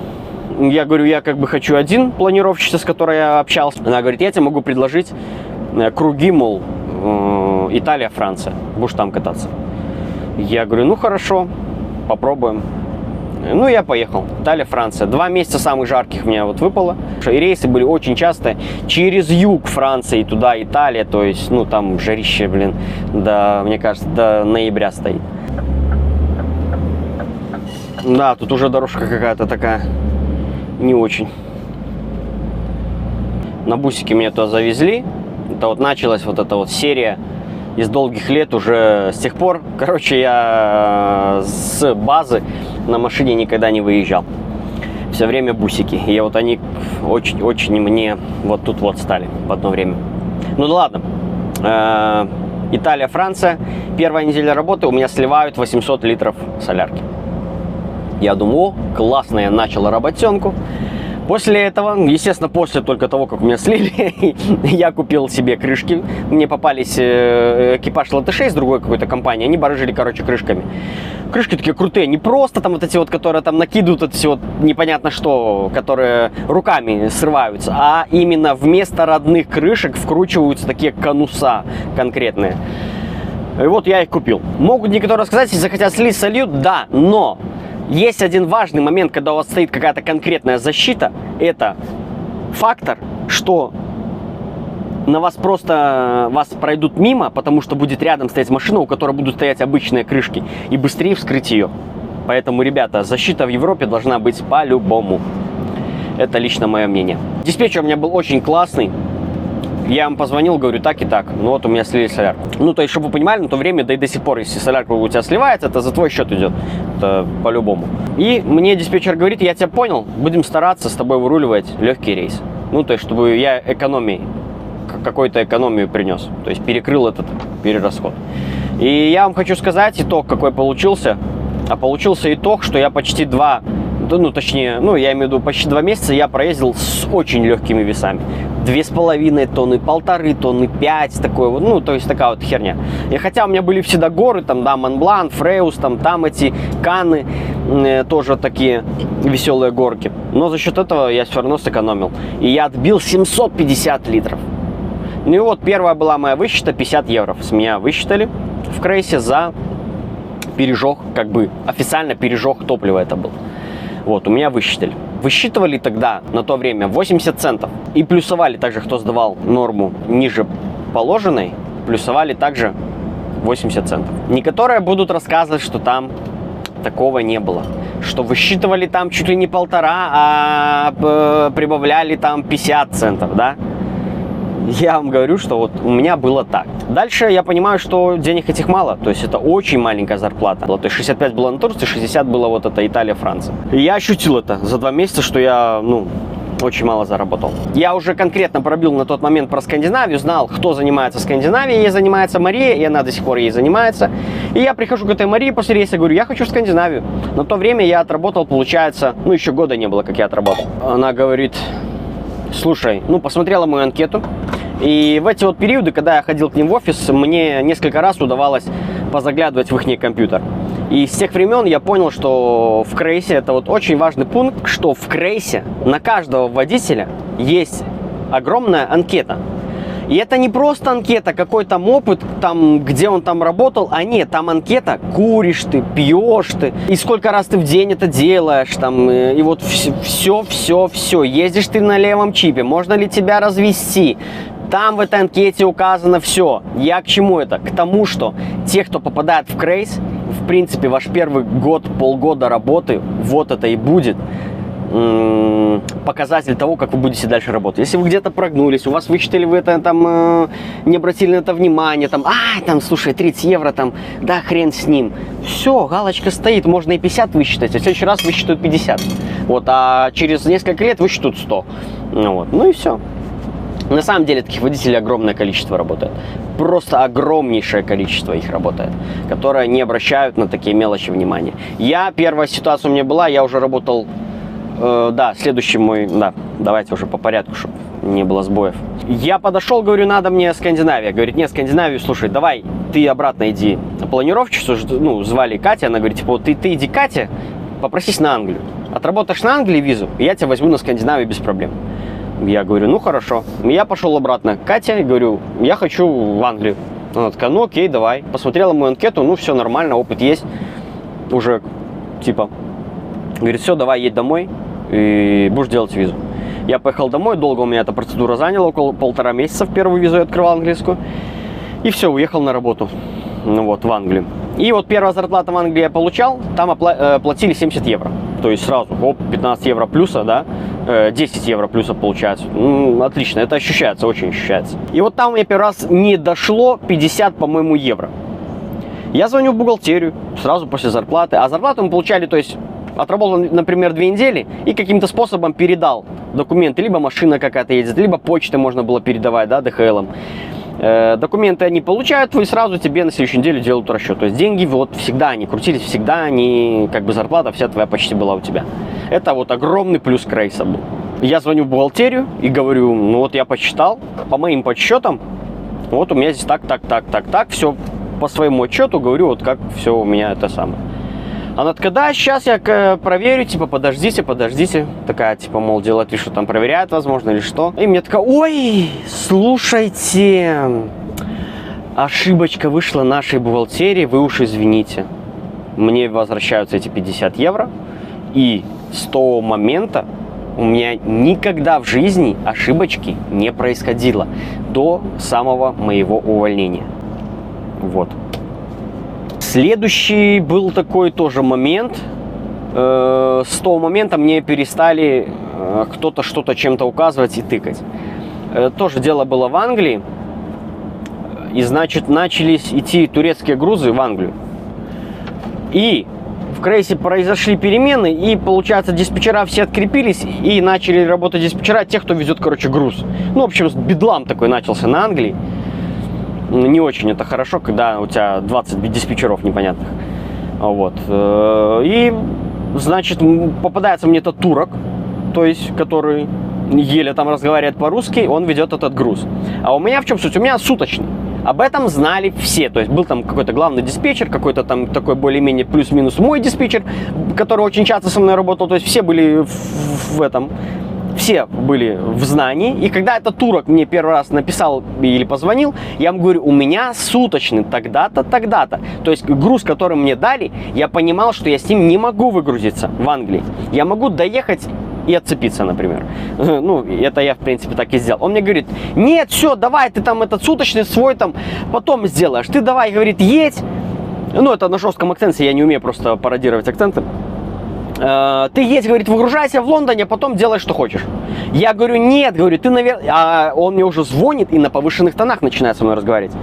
я говорю, я как бы хочу один планировщица, с которой я общался. Она говорит, я тебе могу предложить круги, мол, Италия, Франция. Будешь там кататься. Я говорю, ну хорошо, попробуем. Ну, я поехал. Италия, Франция. 2 месяца самых жарких меня вот выпало. И рейсы были очень часто через юг Франции, туда Италия. То есть, ну, там жарище, блин, до, мне кажется, до ноября стоит. Да, тут уже дорожка какая-то такая не очень. На бусике меня туда завезли. Это вот началась вот эта вот серия из долгих лет уже с тех пор. Короче, я с базы на машине никогда не выезжал. Все время бусики. И вот они очень мне вот тут вот стали в одно время. Ну да ладно. Италия, Франция. Первая неделя работы у меня сливают 800 литров солярки. Я думаю, о, классно, я начал работенку. После этого, естественно, после только того, как у меня слили, я купил себе крышки. Мне попались экипаж латышей с другой какой-то компании. Они барыжили, короче, крышками. Крышки такие крутые. Не просто там вот эти вот, которые там накидывают, эти вот непонятно что, которые руками срываются. А именно вместо родных крышек вкручиваются такие конуса конкретные. И вот я их купил. Могут некоторые сказать, если захотят слить, сольют, да, но... Есть один важный момент, когда у вас стоит какая-то конкретная защита. Это фактор, что на вас пройдут мимо, потому что будет рядом стоять машина, у которой будут стоять обычные крышки, и быстрее вскрыть ее. Поэтому, ребята, защита в Европе должна быть по-любому. Это лично мое мнение. Диспетчер у меня был очень классный. Я вам позвонил, говорю, так и так. Ну вот у меня слили солярку. Ну, то есть, чтобы вы понимали, на то время, да и до сих пор, если солярка у тебя сливается, это за твой счет идет. Это по-любому. И мне диспетчер говорит, я тебя понял, будем стараться с тобой выруливать легкий рейс. Ну, то есть, чтобы я какую-то экономию принес. То есть, перекрыл этот перерасход. И я вам хочу сказать, итог какой получился. А получился итог, что я почти я имею в виду, почти 2 месяца я проездил с очень легкими весами. 2,5 тонны, 1,5 тонны, 5, такой вот, ну, то есть такая вот херня. И хотя у меня были всегда горы, там, да, Монблан, Фреус, там эти Каны, тоже такие веселые горки. Но за счет этого я все равно сэкономил. И я отбил 750 литров. Ну и вот первая была моя высчета, 50 евро. С меня высчитали в Крейсе за пережог, как бы официально пережог топлива это был. Вот, у меня высчитали. Высчитывали тогда, на то время, 80 центов. И плюсовали также, кто сдавал норму ниже положенной, плюсовали также 80 центов. Некоторые будут рассказывать, что там такого не было. Что высчитывали там чуть ли не 1,5, а прибавляли там 50 центов, да? Я вам говорю, что вот у меня было так. Дальше я понимаю, что денег этих мало. То есть это очень маленькая зарплата. То есть 65 было на Турции, 60 было вот это Италия, Франция. И я ощутил это за 2 месяца, что я, очень мало заработал. Я уже конкретно пробил на тот момент про Скандинавию, знал, кто занимается Скандинавией. Ей занимается Мария, и она до сих пор ей занимается. И я прихожу к этой Марии после рейса, говорю, я хочу в Скандинавию. На то время я отработал, получается, еще года не было, как я отработал. Она говорит, слушай, посмотрела мою анкету. И в эти вот периоды, когда я ходил к ним в офис, мне несколько раз удавалось позаглядывать в их компьютер. И с тех времен я понял, что в Крейсе, это вот очень важный пункт, что в Крейсе на каждого водителя есть огромная анкета. И это не просто анкета, какой там опыт, там, где он там работал, а нет, там анкета, куришь ты, пьешь ты, и сколько раз ты в день это делаешь, там, и вот все, ездишь ты на левом чипе, можно ли тебя развести, там в этой анкете указано все. Я к чему это? К тому, что те, кто попадает в Крейс, в принципе, ваш первый год, полгода работы, вот это и будет показатель того, как вы будете дальше работать. Если вы где-то прогнулись, у вас высчитали вы это, там, не обратили на это внимание, там, там, слушай, 30 евро, там, да, хрен с ним. Все, галочка стоит, можно и 50 высчитать, а в следующий раз высчитают 50. Вот, а через несколько лет высчитают 100. Ну и все. На самом деле таких водителей огромное количество работает. Просто огромнейшее количество их работает, которые не обращают на такие мелочи внимания. Первая ситуация у меня была, я уже работал. Следующий мой, давайте уже по порядку, чтобы не было сбоев. Я подошел, говорю, надо мне Скандинавия. Говорит, нет, Скандинавию, слушай, давай ты обратно иди. Планировщицу, звали Катя, она говорит, типа, ты иди, Катя, попросись на Англию. Отработаешь на Англии визу, и я тебя возьму на Скандинавию без проблем. Я говорю, ну хорошо. Я пошел обратно к Кате, говорю, я хочу в Англию. Она такая, ну окей, давай. Посмотрела мою анкету, все нормально, опыт есть. Уже, типа, говорит, все, давай, едь домой и будешь делать визу. Я поехал домой, долго у меня эта процедура заняла, около 1,5 месяца в первую визу я открывал английскую. И все, уехал на работу, в Англию. И вот первая зарплата в Англии я получал, там платили 70 евро. То есть сразу, 15 евро плюса, да, 10 евро плюса получается. Отлично, это ощущается, очень ощущается. И вот там у меня первый раз не дошло 50, по-моему, евро. Я звоню в бухгалтерию сразу после зарплаты, а зарплату мы получали, то есть отработал, например, 2 недели и каким-то способом передал документы, либо машина какая-то едет, либо почтой можно было передавать, да, ДХЛом. Документы они получают, и сразу тебе на следующую неделю делают расчет. То есть деньги вот всегда они крутились, всегда они, как бы зарплата вся твоя почти была у тебя. Это вот огромный плюс Крейса был. Я звоню в бухгалтерию и говорю, я посчитал, по моим подсчетам, вот у меня здесь так, все по своему отчету, говорю, вот как все у меня это самое. Она такая, да, сейчас я проверю, типа, подождите. Такая, типа, мол, делать ли, что там проверяют, возможно, или что. И мне такая, ой, слушайте, ошибочка вышла нашей бухгалтерии, вы уж извините. Мне возвращаются эти 50 евро, и с того момента у меня никогда в жизни ошибочки не происходило до самого моего увольнения. Вот. Следующий был такой тоже момент. С того момента мне перестали кто-то что-то чем-то указывать и тыкать. Тоже дело было в Англии. И, значит, начались идти турецкие грузы в Англию. И в Крейсе произошли перемены, и, получается, диспетчера все открепились, и начали работать диспетчера, тех, кто везет, груз. В общем, бедлам такой начался на Англии. Не очень это хорошо, когда у тебя 20 диспетчеров непонятных. Вот. И, значит, попадается мне этот турок, то есть, который еле там разговаривает по-русски, он ведет этот груз. А у меня в чем суть? У меня суточный. Об этом знали все. То есть был там какой-то главный диспетчер, какой-то там такой более-менее плюс-минус мой диспетчер, который очень часто со мной работал. То есть все были в этом... Все были в знании, и когда этот турок мне первый раз написал или позвонил, я ему говорю, у меня суточный тогда-то, тогда-то. То есть груз, который мне дали, я понимал, что я с ним не могу выгрузиться в Англии. Я могу доехать и отцепиться, например. Это я, в принципе, так и сделал. Он мне говорит, нет, все, давай, ты там этот суточный свой там потом сделаешь. Ты давай, говорит, едь. Это на жестком акценте, я не умею просто пародировать акценты. Ты едь, говорит, выгружайся в Лондоне, а потом делай, что хочешь. Я говорю, нет, говорю, ты, наверное... А он мне уже звонит и на повышенных тонах начинает со мной разговаривать.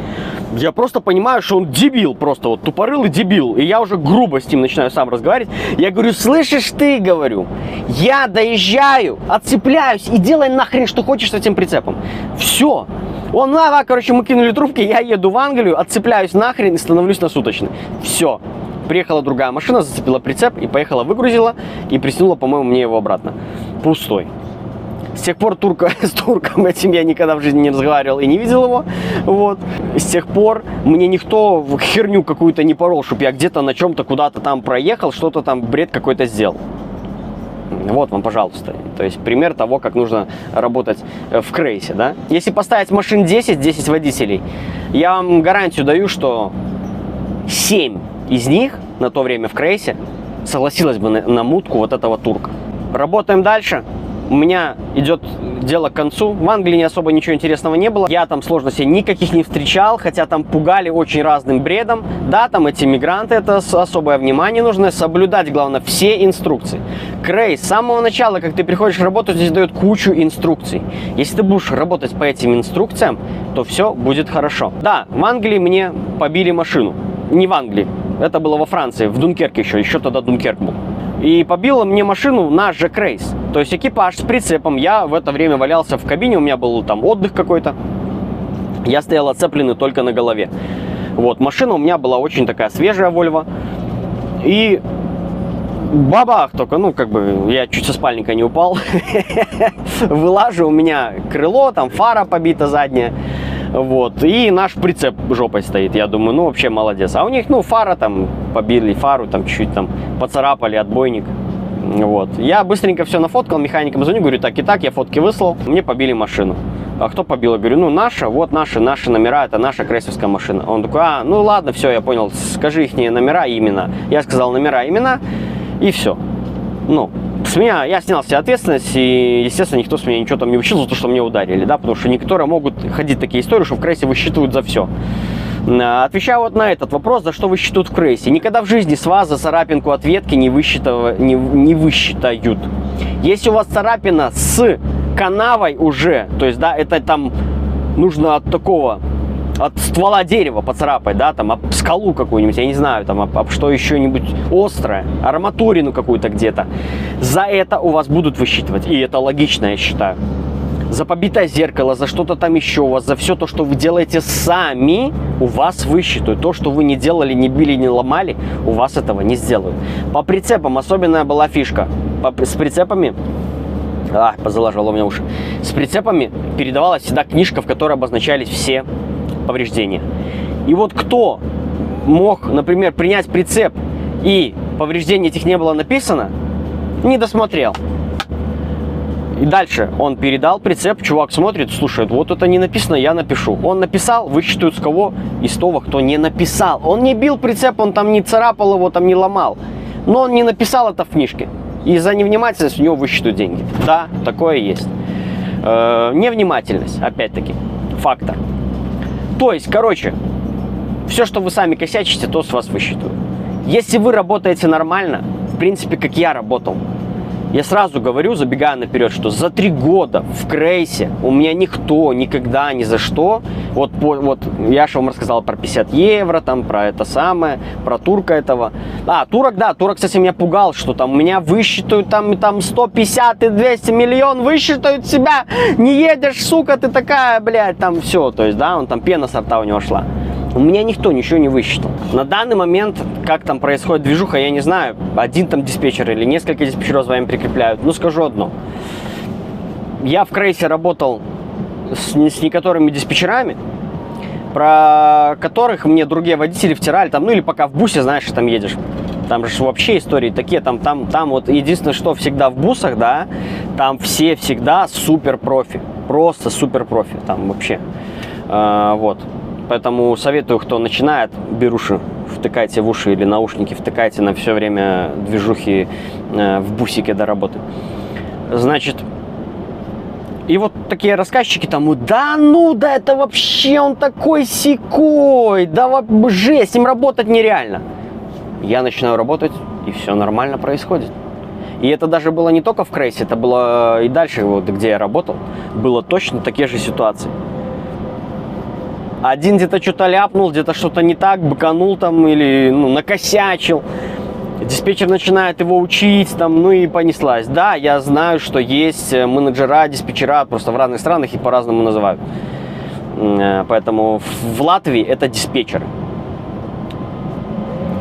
Я просто понимаю, что он дебил, просто вот тупорылый дебил. И я уже грубо с ним начинаю сам разговаривать. Я говорю, слышишь ты, говорю, я доезжаю, отцепляюсь и делай нахрен, что хочешь с этим прицепом. Все. Он, мы кинули трубки, я еду в Англию, отцепляюсь нахрен и становлюсь на суточный. Все. Приехала другая машина, зацепила прицеп и поехала, выгрузила и пристегнула, по-моему, мне его обратно. Пустой. С тех пор с турком этим я никогда в жизни не разговаривал и не видел его. Вот. С тех пор мне никто херню какую-то не порол, чтобы я где-то на чем-то куда-то там проехал, что-то там бред какой-то сделал. Вот вам, пожалуйста. То есть пример того, как нужно работать в крейсе, да. Если поставить машин 10 водителей, я вам гарантию даю, что 7 из них на то время в крейсе согласилась бы на мутку вот этого турка. Работаем дальше. У меня идет дело к концу. В Англии не особо ничего интересного не было. Я там сложностей никаких не встречал, хотя там пугали очень разным бредом. Да, там эти мигранты, это особое внимание нужно. Соблюдать, главное, все инструкции. Крейс, с самого начала, как ты приходишь работать, здесь дает кучу инструкций. Если ты будешь работать по этим инструкциям, то все будет хорошо. Да, в Англии мне побили машину. Не в Англии, это было во Франции, в Дункерке еще тогда Дункерк был. И побила мне машину наш же крейс. То есть экипаж с прицепом. Я в это время валялся в кабине, у меня был там отдых какой-то. Я стоял оцепленный только на голове. Вот, машина у меня была очень такая свежая, Volvo. И бабах только, ну, как бы, я чуть со спальника не упал. Вылажу, у меня крыло, там фара побита задняя. Вот, и наш прицеп жопой стоит, я думаю, ну, вообще молодец. А у них, ну, фара там, побили фару, там, чуть-чуть там поцарапали, отбойник. Вот, я быстренько все нафоткал, механикам звоню, говорю, так и так, я фотки выслал, мне побили машину. А кто побил? Я говорю, ну, наша, вот наши номера, это наша крейсерская машина. Он такой, ну, ладно, все, я понял, скажи их номера и имена. Я сказал номера, имена, и все. Ну, с меня, я снял себе ответственность, и, естественно, никто с меня ничего там не высчитал за то, что меня ударили, да, потому что некоторые могут ходить такие истории, что в крейсе высчитывают за все. Отвечаю вот на этот вопрос, за что высчитывают в крейсе. Никогда в жизни с вас за царапинку от ветки не высчитают. Если у вас царапина с канавой уже, то есть, да, это там нужно от такого, от ствола дерева поцарапать, да, там, об скалу какую-нибудь, я не знаю, там, об что еще-нибудь острое, арматурину какую-то где-то. За это у вас будут высчитывать, и это логично, я считаю. За побитое зеркало, за что-то там еще у вас, за все то, что вы делаете сами, у вас высчитают. То, что вы не делали, не били, не ломали, у вас этого не сделают. По прицепам особенная была фишка. С прицепами... позаложило у меня уши. С прицепами передавалась всегда книжка, в которой обозначались все повреждения. И вот кто мог, например, принять прицеп и повреждений этих не было написано, не досмотрел. И дальше он передал прицеп, чувак смотрит, слушает, вот это не написано, я напишу. Он написал, высчитают с кого? Из того, кто не написал. Он не бил прицеп, он там не царапал его, там не ломал. Но он не написал это в книжке. И за невнимательность у него высчитают деньги. Да, такое есть. Невнимательность, опять-таки, фактор. То есть, короче, все, что вы сами косячите, то с вас высчитывают. Если вы работаете нормально, в принципе, как я работал, я сразу говорю, забегая наперед, что за 3 года в крейсе у меня никто никогда ни за что, вот я же вам рассказал про 50 евро, там, про это самое, про турка этого. Турок, да, турок, кстати, меня пугал, что там у меня высчитают, там 150 и 200 миллион, высчитают себя, не едешь, сука, ты такая, блядь, там все, то есть, да, он там пена с рта у него шла. У меня никто ничего не высчитал. На данный момент, как там происходит движуха, я не знаю, один там диспетчер или несколько диспетчеров с вами прикрепляют. Ну, скажу одно. Я в крейсе работал с некоторыми диспетчерами, про которых мне другие водители втирали, там, ну или пока в бусе, знаешь, там едешь. Там же вообще истории такие, там вот единственное, что всегда в бусах, да, там все всегда супер профи. Просто супер профи, там вообще. Вот. Поэтому советую, кто начинает, беруши, втыкайте в уши или наушники, втыкайте на все время движухи в бусике до работы. Значит, и вот такие рассказчики там, да это вообще он такой сикой, да жесть, с ним работать нереально. Я начинаю работать, и все нормально происходит. И это даже было не только в крейсе, это было и дальше, вот, где я работал, было точно такие же ситуации. Один где-то что-то ляпнул, где-то что-то не так, быканул там или накосячил. Диспетчер начинает его учить, там, ну и понеслась. Да, я знаю, что есть менеджера, диспетчера, просто в разных странах их по-разному называют. Поэтому в Латвии это диспетчеры.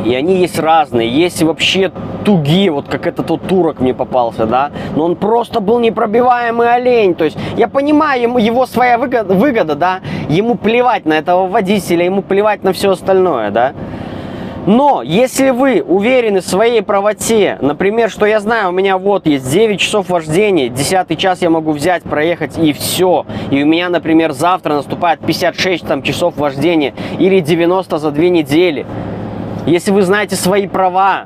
И они есть разные, есть вообще тугие, вот как этот вот турок мне попался, да, но он просто был непробиваемый олень, то есть я понимаю, его своя выгода, да, ему плевать на этого водителя, ему плевать на все остальное, да. Но если вы уверены в своей правоте, например, что я знаю, у меня вот есть 9 часов вождения, 10-й час я могу взять, проехать и все. И у меня, например, завтра наступает 56 там, часов вождения или 90 за 2 недели. Если вы знаете свои права,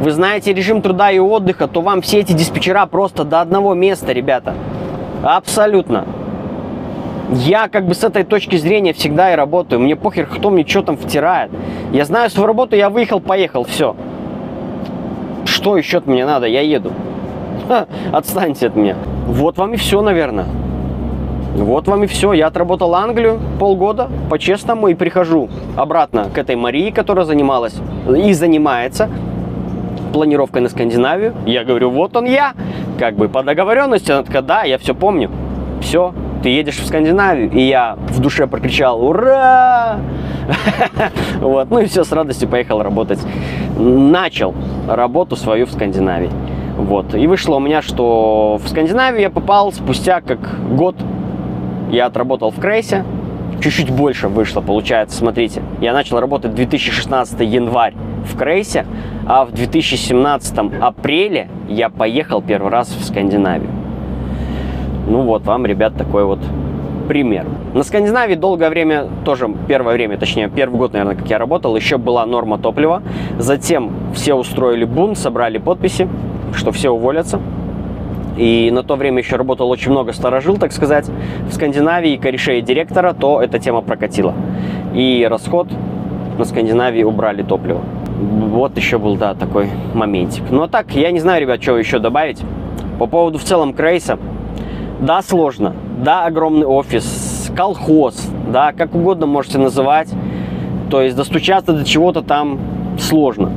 вы знаете режим труда и отдыха, то вам все эти диспетчера просто до одного места, ребята. Абсолютно. Я как бы с этой точки зрения всегда и работаю. Мне похер, кто мне что там втирает. Я знаю свою работу, я выехал, поехал, все. Что еще от меня надо? Я еду. Ха, отстаньте от меня. Вот вам и все, наверное. Вот вам и все. Я отработал Англию полгода, по-честному, и прихожу обратно к этой Марии, которая занималась и занимается планировкой на Скандинавию. Я говорю, вот он я. Как бы по договоренности, она такая, да, я все помню. Все. Ты едешь в Скандинавию, и я в душе прокричал «Ура!». Вот, ну и все, с радостью поехал работать. Начал работу свою в Скандинавии. Вот, и вышло у меня, что в Скандинавию я попал спустя как год. Я отработал в Крейсе, чуть-чуть больше вышло, получается, смотрите. Я начал работать 2016 январь в Крейсе, а в 2017 апреле я поехал первый раз в Скандинавию. Ну вот вам, ребят, такой вот пример. На Скандинавии долгое время, тоже первое время, точнее, первый год, наверное, как я работал, еще была норма топлива. Затем все устроили бунт, собрали подписи, что все уволятся. И на то время еще работал очень много сторожил, так сказать, в Скандинавии, корешей директора, то эта тема прокатила. И расход на Скандинавии убрали топливо. Вот еще был, да, такой моментик. Но так, я не знаю, ребят, что еще добавить. По поводу в целом Крейса. Да, сложно, да, огромный офис, колхоз, да, как угодно можете называть, то есть достучаться до чего-то там сложно.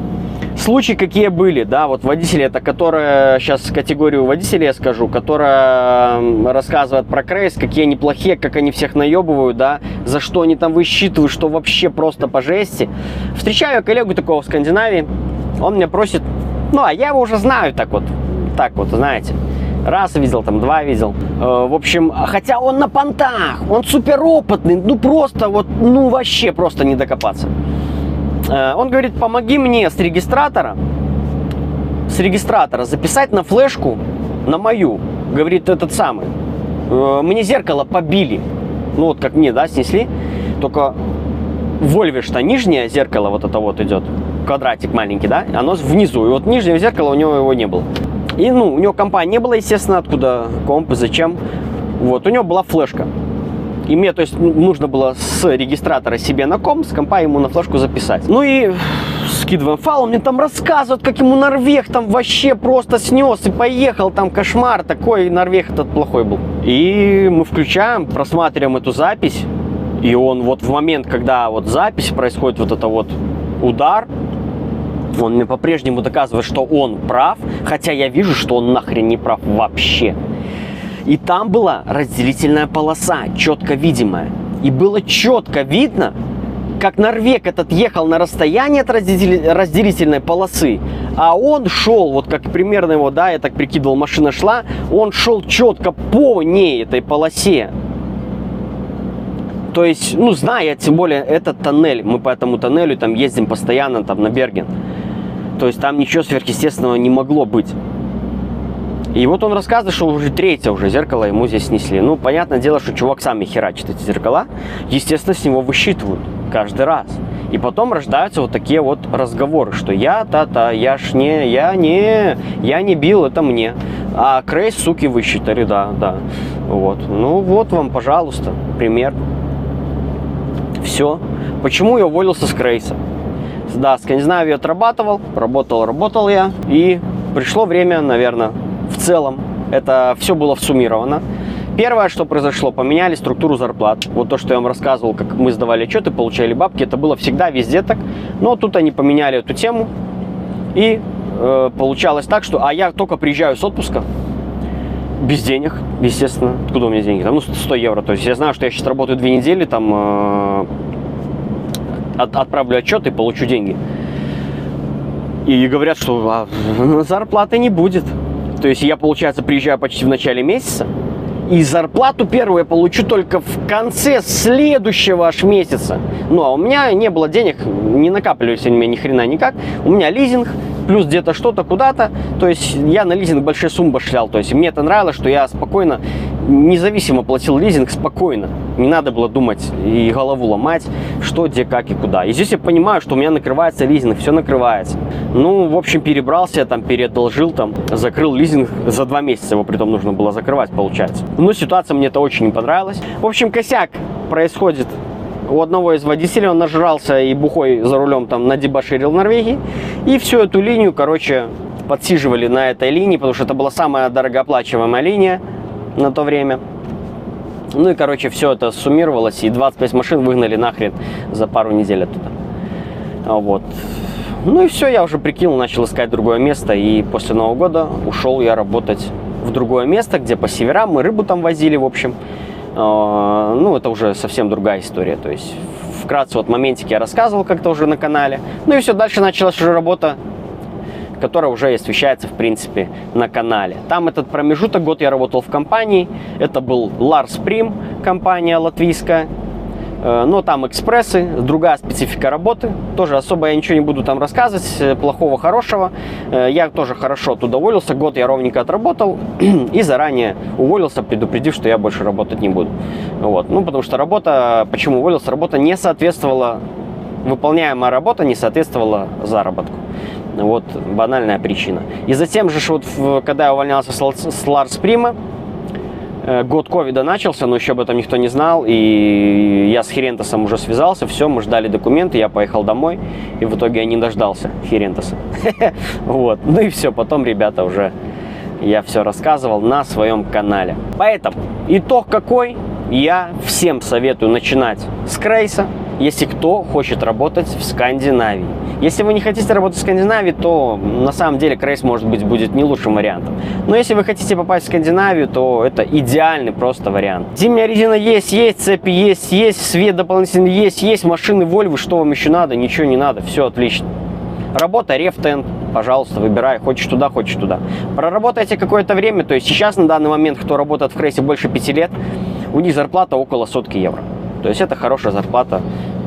Случаи какие были, да, вот водители, это которые, сейчас категорию водителей я скажу, которая рассказывает про Крейс, какие они плохие, как они всех наебывают, да, за что они там высчитывают, что вообще просто по жести. Встречаю коллегу такого в Скандинавии, он меня просит, ну, а я его уже знаю так вот, знаете. Раз видел, там, два видел. В общем, хотя он на понтах, он суперопытный, ну просто вот, ну вообще просто не докопаться. Он говорит, помоги мне с регистратора записать на флешку, на мою, говорит, этот самый. Мне зеркало побили, ну вот как мне, да, снесли, только в Вольве что нижнее зеркало вот это вот идет, квадратик маленький, да, оно внизу, и вот нижнего зеркала у него его не было. И, ну, у него компа не было, естественно, откуда комп и зачем. Вот, у него была флешка. И мне, то есть, нужно было с регистратора себе на комп, с компа ему на флешку записать. Ну и скидываем файл, он мне там рассказывает, как ему Норвег там вообще просто снес и поехал, там кошмар такой, Норвег этот плохой был. И мы включаем, просматриваем эту запись, и он вот в момент, когда вот запись происходит, вот это вот удар, он мне по-прежнему доказывает, что он прав, хотя я вижу, что он нахрен не прав вообще. И там была разделительная полоса, четко видимая. И было четко видно, как Норвег этот ехал на расстоянии от разделительной полосы, а он шел, вот как примерно его, да, я так прикидывал, машина шла, он шел четко по ней, этой полосе. То есть, ну, зная, тем более, этот тоннель, мы по этому тоннелю там ездим постоянно, там, на Берген. То есть, там ничего сверхъестественного не могло быть. И вот он рассказывает, что уже третье уже зеркало ему здесь снесли. Ну, понятное дело, что чувак сам и херачит эти зеркала. Естественно, с него высчитывают каждый раз. И потом рождаются вот такие вот разговоры, что я не бил, это мне. А Крейс, суки, высчитали, да. Вот. Ну, вот вам, пожалуйста, пример. Все. Почему я уволился с Крейса? Да, Скандинавию отрабатывал, работал я. И пришло время, наверное, в целом, это все было всуммировано. Первое, что произошло, поменяли структуру зарплат. Вот то, что я вам рассказывал, как мы сдавали отчеты, получали бабки, это было всегда везде так. Но тут они поменяли эту тему. И получалось так, что я только приезжаю с отпуска, без денег, естественно. Откуда у меня деньги? Там, 100 евро. То есть я знаю, что я сейчас работаю 2 недели, там отправлю отчет и получу деньги. И говорят, что зарплаты не будет. То есть я, получается, приезжаю почти в начале месяца, и зарплату первую я получу только в конце следующего аж месяца. Ну, а у меня не было денег, не накапливались они у меня ни хрена никак. У меня лизинг, плюс где-то что-то куда-то. То есть я на лизинг большие суммы башлял. То есть мне это нравилось, что я спокойно, независимо платил лизинг спокойно. Не надо было думать и голову ломать, что, где, как и куда. И здесь я понимаю, что у меня накрывается лизинг, все накрывается. Ну, в общем, перебрался я там, переодолжил там, закрыл лизинг за 2 месяца, его притом нужно было закрывать, получается. Но ситуация мне это очень не понравилась. В общем, косяк происходит у одного из водителей, он нажрался и бухой за рулем там надебоширил в Норвегии. И всю эту линию, короче, подсиживали на этой линии, потому что это была самая дорогооплачиваемая линия на то время. Ну и, короче, все это суммировалось, и 25 машин выгнали нахрен за пару недель оттуда. Вот. Ну и все, я уже прикинул, начал искать другое место, и после Нового года ушел я работать в другое место, где по северам мы рыбу там возили, в общем. Ну, это уже совсем другая история, то есть вкратце вот моментики я рассказывал как-то уже на канале. Ну и все, дальше началась уже работа, которая уже освещается, в принципе, на канале. Там этот промежуток, год я работал в компании, это был Lars Prim, компания латвийская. Но там экспрессы, другая специфика работы. Тоже особо я ничего не буду там рассказывать, плохого, хорошего. Я тоже хорошо оттуда уволился, год я ровненько отработал и заранее уволился, предупредив, что я больше работать не буду. Вот. Ну, потому что работа, почему уволился? Работа не соответствовала, выполняемая работа не соответствовала заработку. Вот банальная причина. И затем же, вот, когда я увольнялся с Lars Prim, год ковида начался, но еще об этом никто не знал, и я с Херентосом уже связался, все, мы ждали документы, я поехал домой, и в итоге я не дождался Херентоса. Вот, ну и все, потом, ребята, уже я все рассказывал на своем канале. Поэтому, итог какой? Я всем советую начинать с Крейса, если кто хочет работать в Скандинавии. Если вы не хотите работать в Скандинавии, то на самом деле Крейс, может быть, будет не лучшим вариантом. Но если вы хотите попасть в Скандинавию, то это идеальный просто вариант. Зимняя резина есть, цепи есть, свет дополнительный есть, машины Volvo, что вам еще надо, ничего не надо, все отлично. Работа Рефтенд, пожалуйста, выбирай, хочешь туда, хочешь туда. Проработайте какое-то время, то есть сейчас на данный момент, кто работает в Крейсе больше 5 лет, у них зарплата около 100 евро. То есть это хорошая зарплата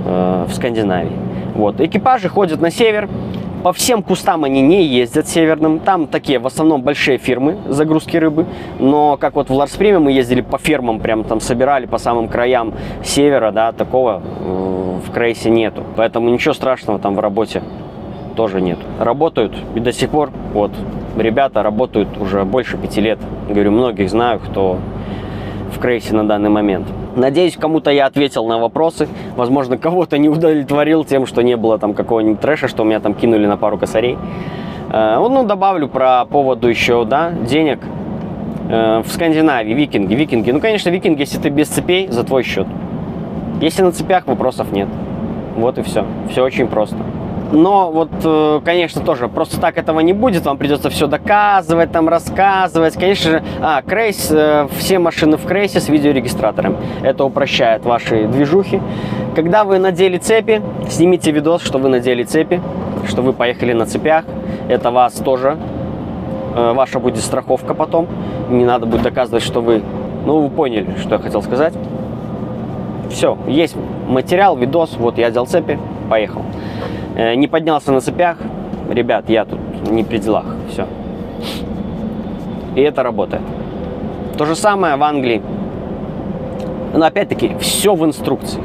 в Скандинавии. Вот. Экипажи ходят на север, по всем кустам они не ездят северным, там такие в основном большие фирмы загрузки рыбы, но как вот в Lars Prim мы ездили по фермам, прям там собирали по самым краям севера, да, такого в Крейсе нету, поэтому ничего страшного там в работе тоже нет. Работают и до сих пор, вот, ребята работают уже больше 5 лет, говорю, многих знаю, кто в Крейсе на данный момент. Надеюсь, кому-то я ответил на вопросы. Возможно, кого-то не удовлетворил тем, что не было там какого-нибудь трэша, что меня там кинули на пару косарей. Ну, добавлю про поводу еще, да, денег. В Скандинавии викинги. Ну, конечно, викинги, если ты без цепей, за твой счет. Если на цепях, вопросов нет. Вот и все. Все очень просто. Но вот, конечно, тоже просто так этого не будет, вам придется все доказывать, там рассказывать. Конечно же, Крейс, все машины в Крейсе с видеорегистратором. Это упрощает ваши движухи. Когда вы надели цепи, снимите видос, что вы надели цепи, что вы поехали на цепях. Это вас тоже, ваша будет страховка потом. Не надо будет доказывать, что вы, ну, вы поняли, что я хотел сказать. Все, есть материал, видос, вот я взял цепи, поехал. Не поднялся на цепях, ребят, я тут не при делах, все. И это работает. То же самое в Англии. Но опять-таки, все в инструкции.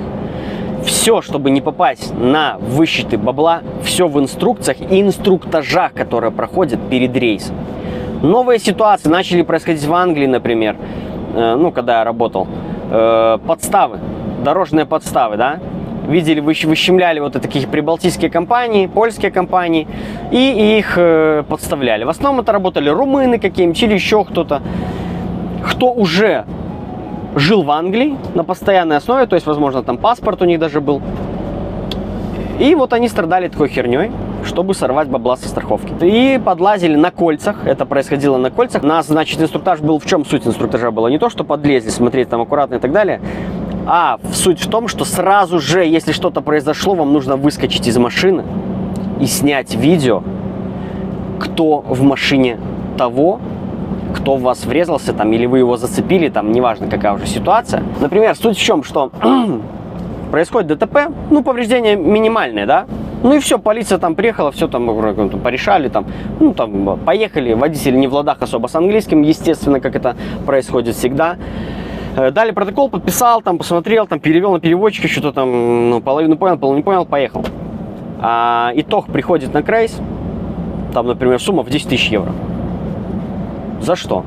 Все, чтобы не попасть на высчеты бабла, все в инструкциях и инструктажах, которые проходят перед рейсом. Новые ситуации начали происходить в Англии, например, ну, когда я работал. Подставы, дорожные подставы, да. Видели, выщемляли вот такие прибалтийские компании, польские компании, и их подставляли. В основном это работали румыны какие-нибудь или еще кто-то, кто уже жил в Англии на постоянной основе, то есть, возможно, там паспорт у них даже был. И вот они страдали такой херней, чтобы сорвать бабла со страховки. И подлазили на кольцах, это происходило на кольцах. У нас, значит, инструктаж был, в чем суть инструктажа была? Не то, что подлезли, смотреть там аккуратно и так далее, а суть в том, что сразу же, если что-то произошло, вам нужно выскочить из машины и снять видео кто в машине того, кто в вас врезался, там, или вы его зацепили, там, неважно, какая уже ситуация. Например, суть в чем, что происходит ДТП, ну, повреждения минимальные, да, ну и все, полиция там приехала, все там порешали, там, ну, там, поехали, водитель не в ладах особо с английским, естественно, как это происходит всегда. Дали протокол, подписал, там, посмотрел, там, перевел на переводчика, что-то там, ну, половину понял, половину не понял, поехал. А итог приходит на крейс, там, например, сумма в 10 тысяч евро. За что?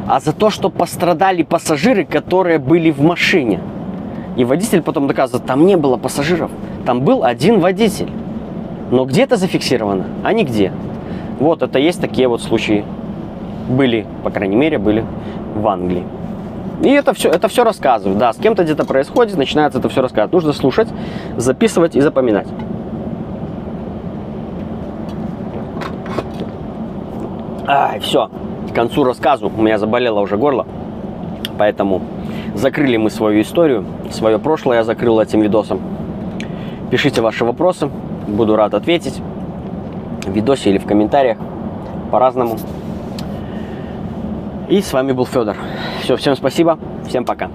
А за то, что пострадали пассажиры, которые были в машине. И водитель потом доказывает, там не было пассажиров, там был один водитель. Но где это зафиксировано, а нигде. Вот, это есть такие вот случаи. Были, по крайней мере, были в Англии. И это все рассказывают. Да, с кем-то где-то происходит, начинается это все рассказывать. Нужно слушать, записывать и запоминать. Все, к концу рассказу у меня заболело уже горло. Поэтому закрыли мы свою историю, свое прошлое я закрыл этим видосом. Пишите ваши вопросы, буду рад ответить в видосе или в комментариях, по-разному. И с вами был Федор. Все, всем спасибо, всем пока.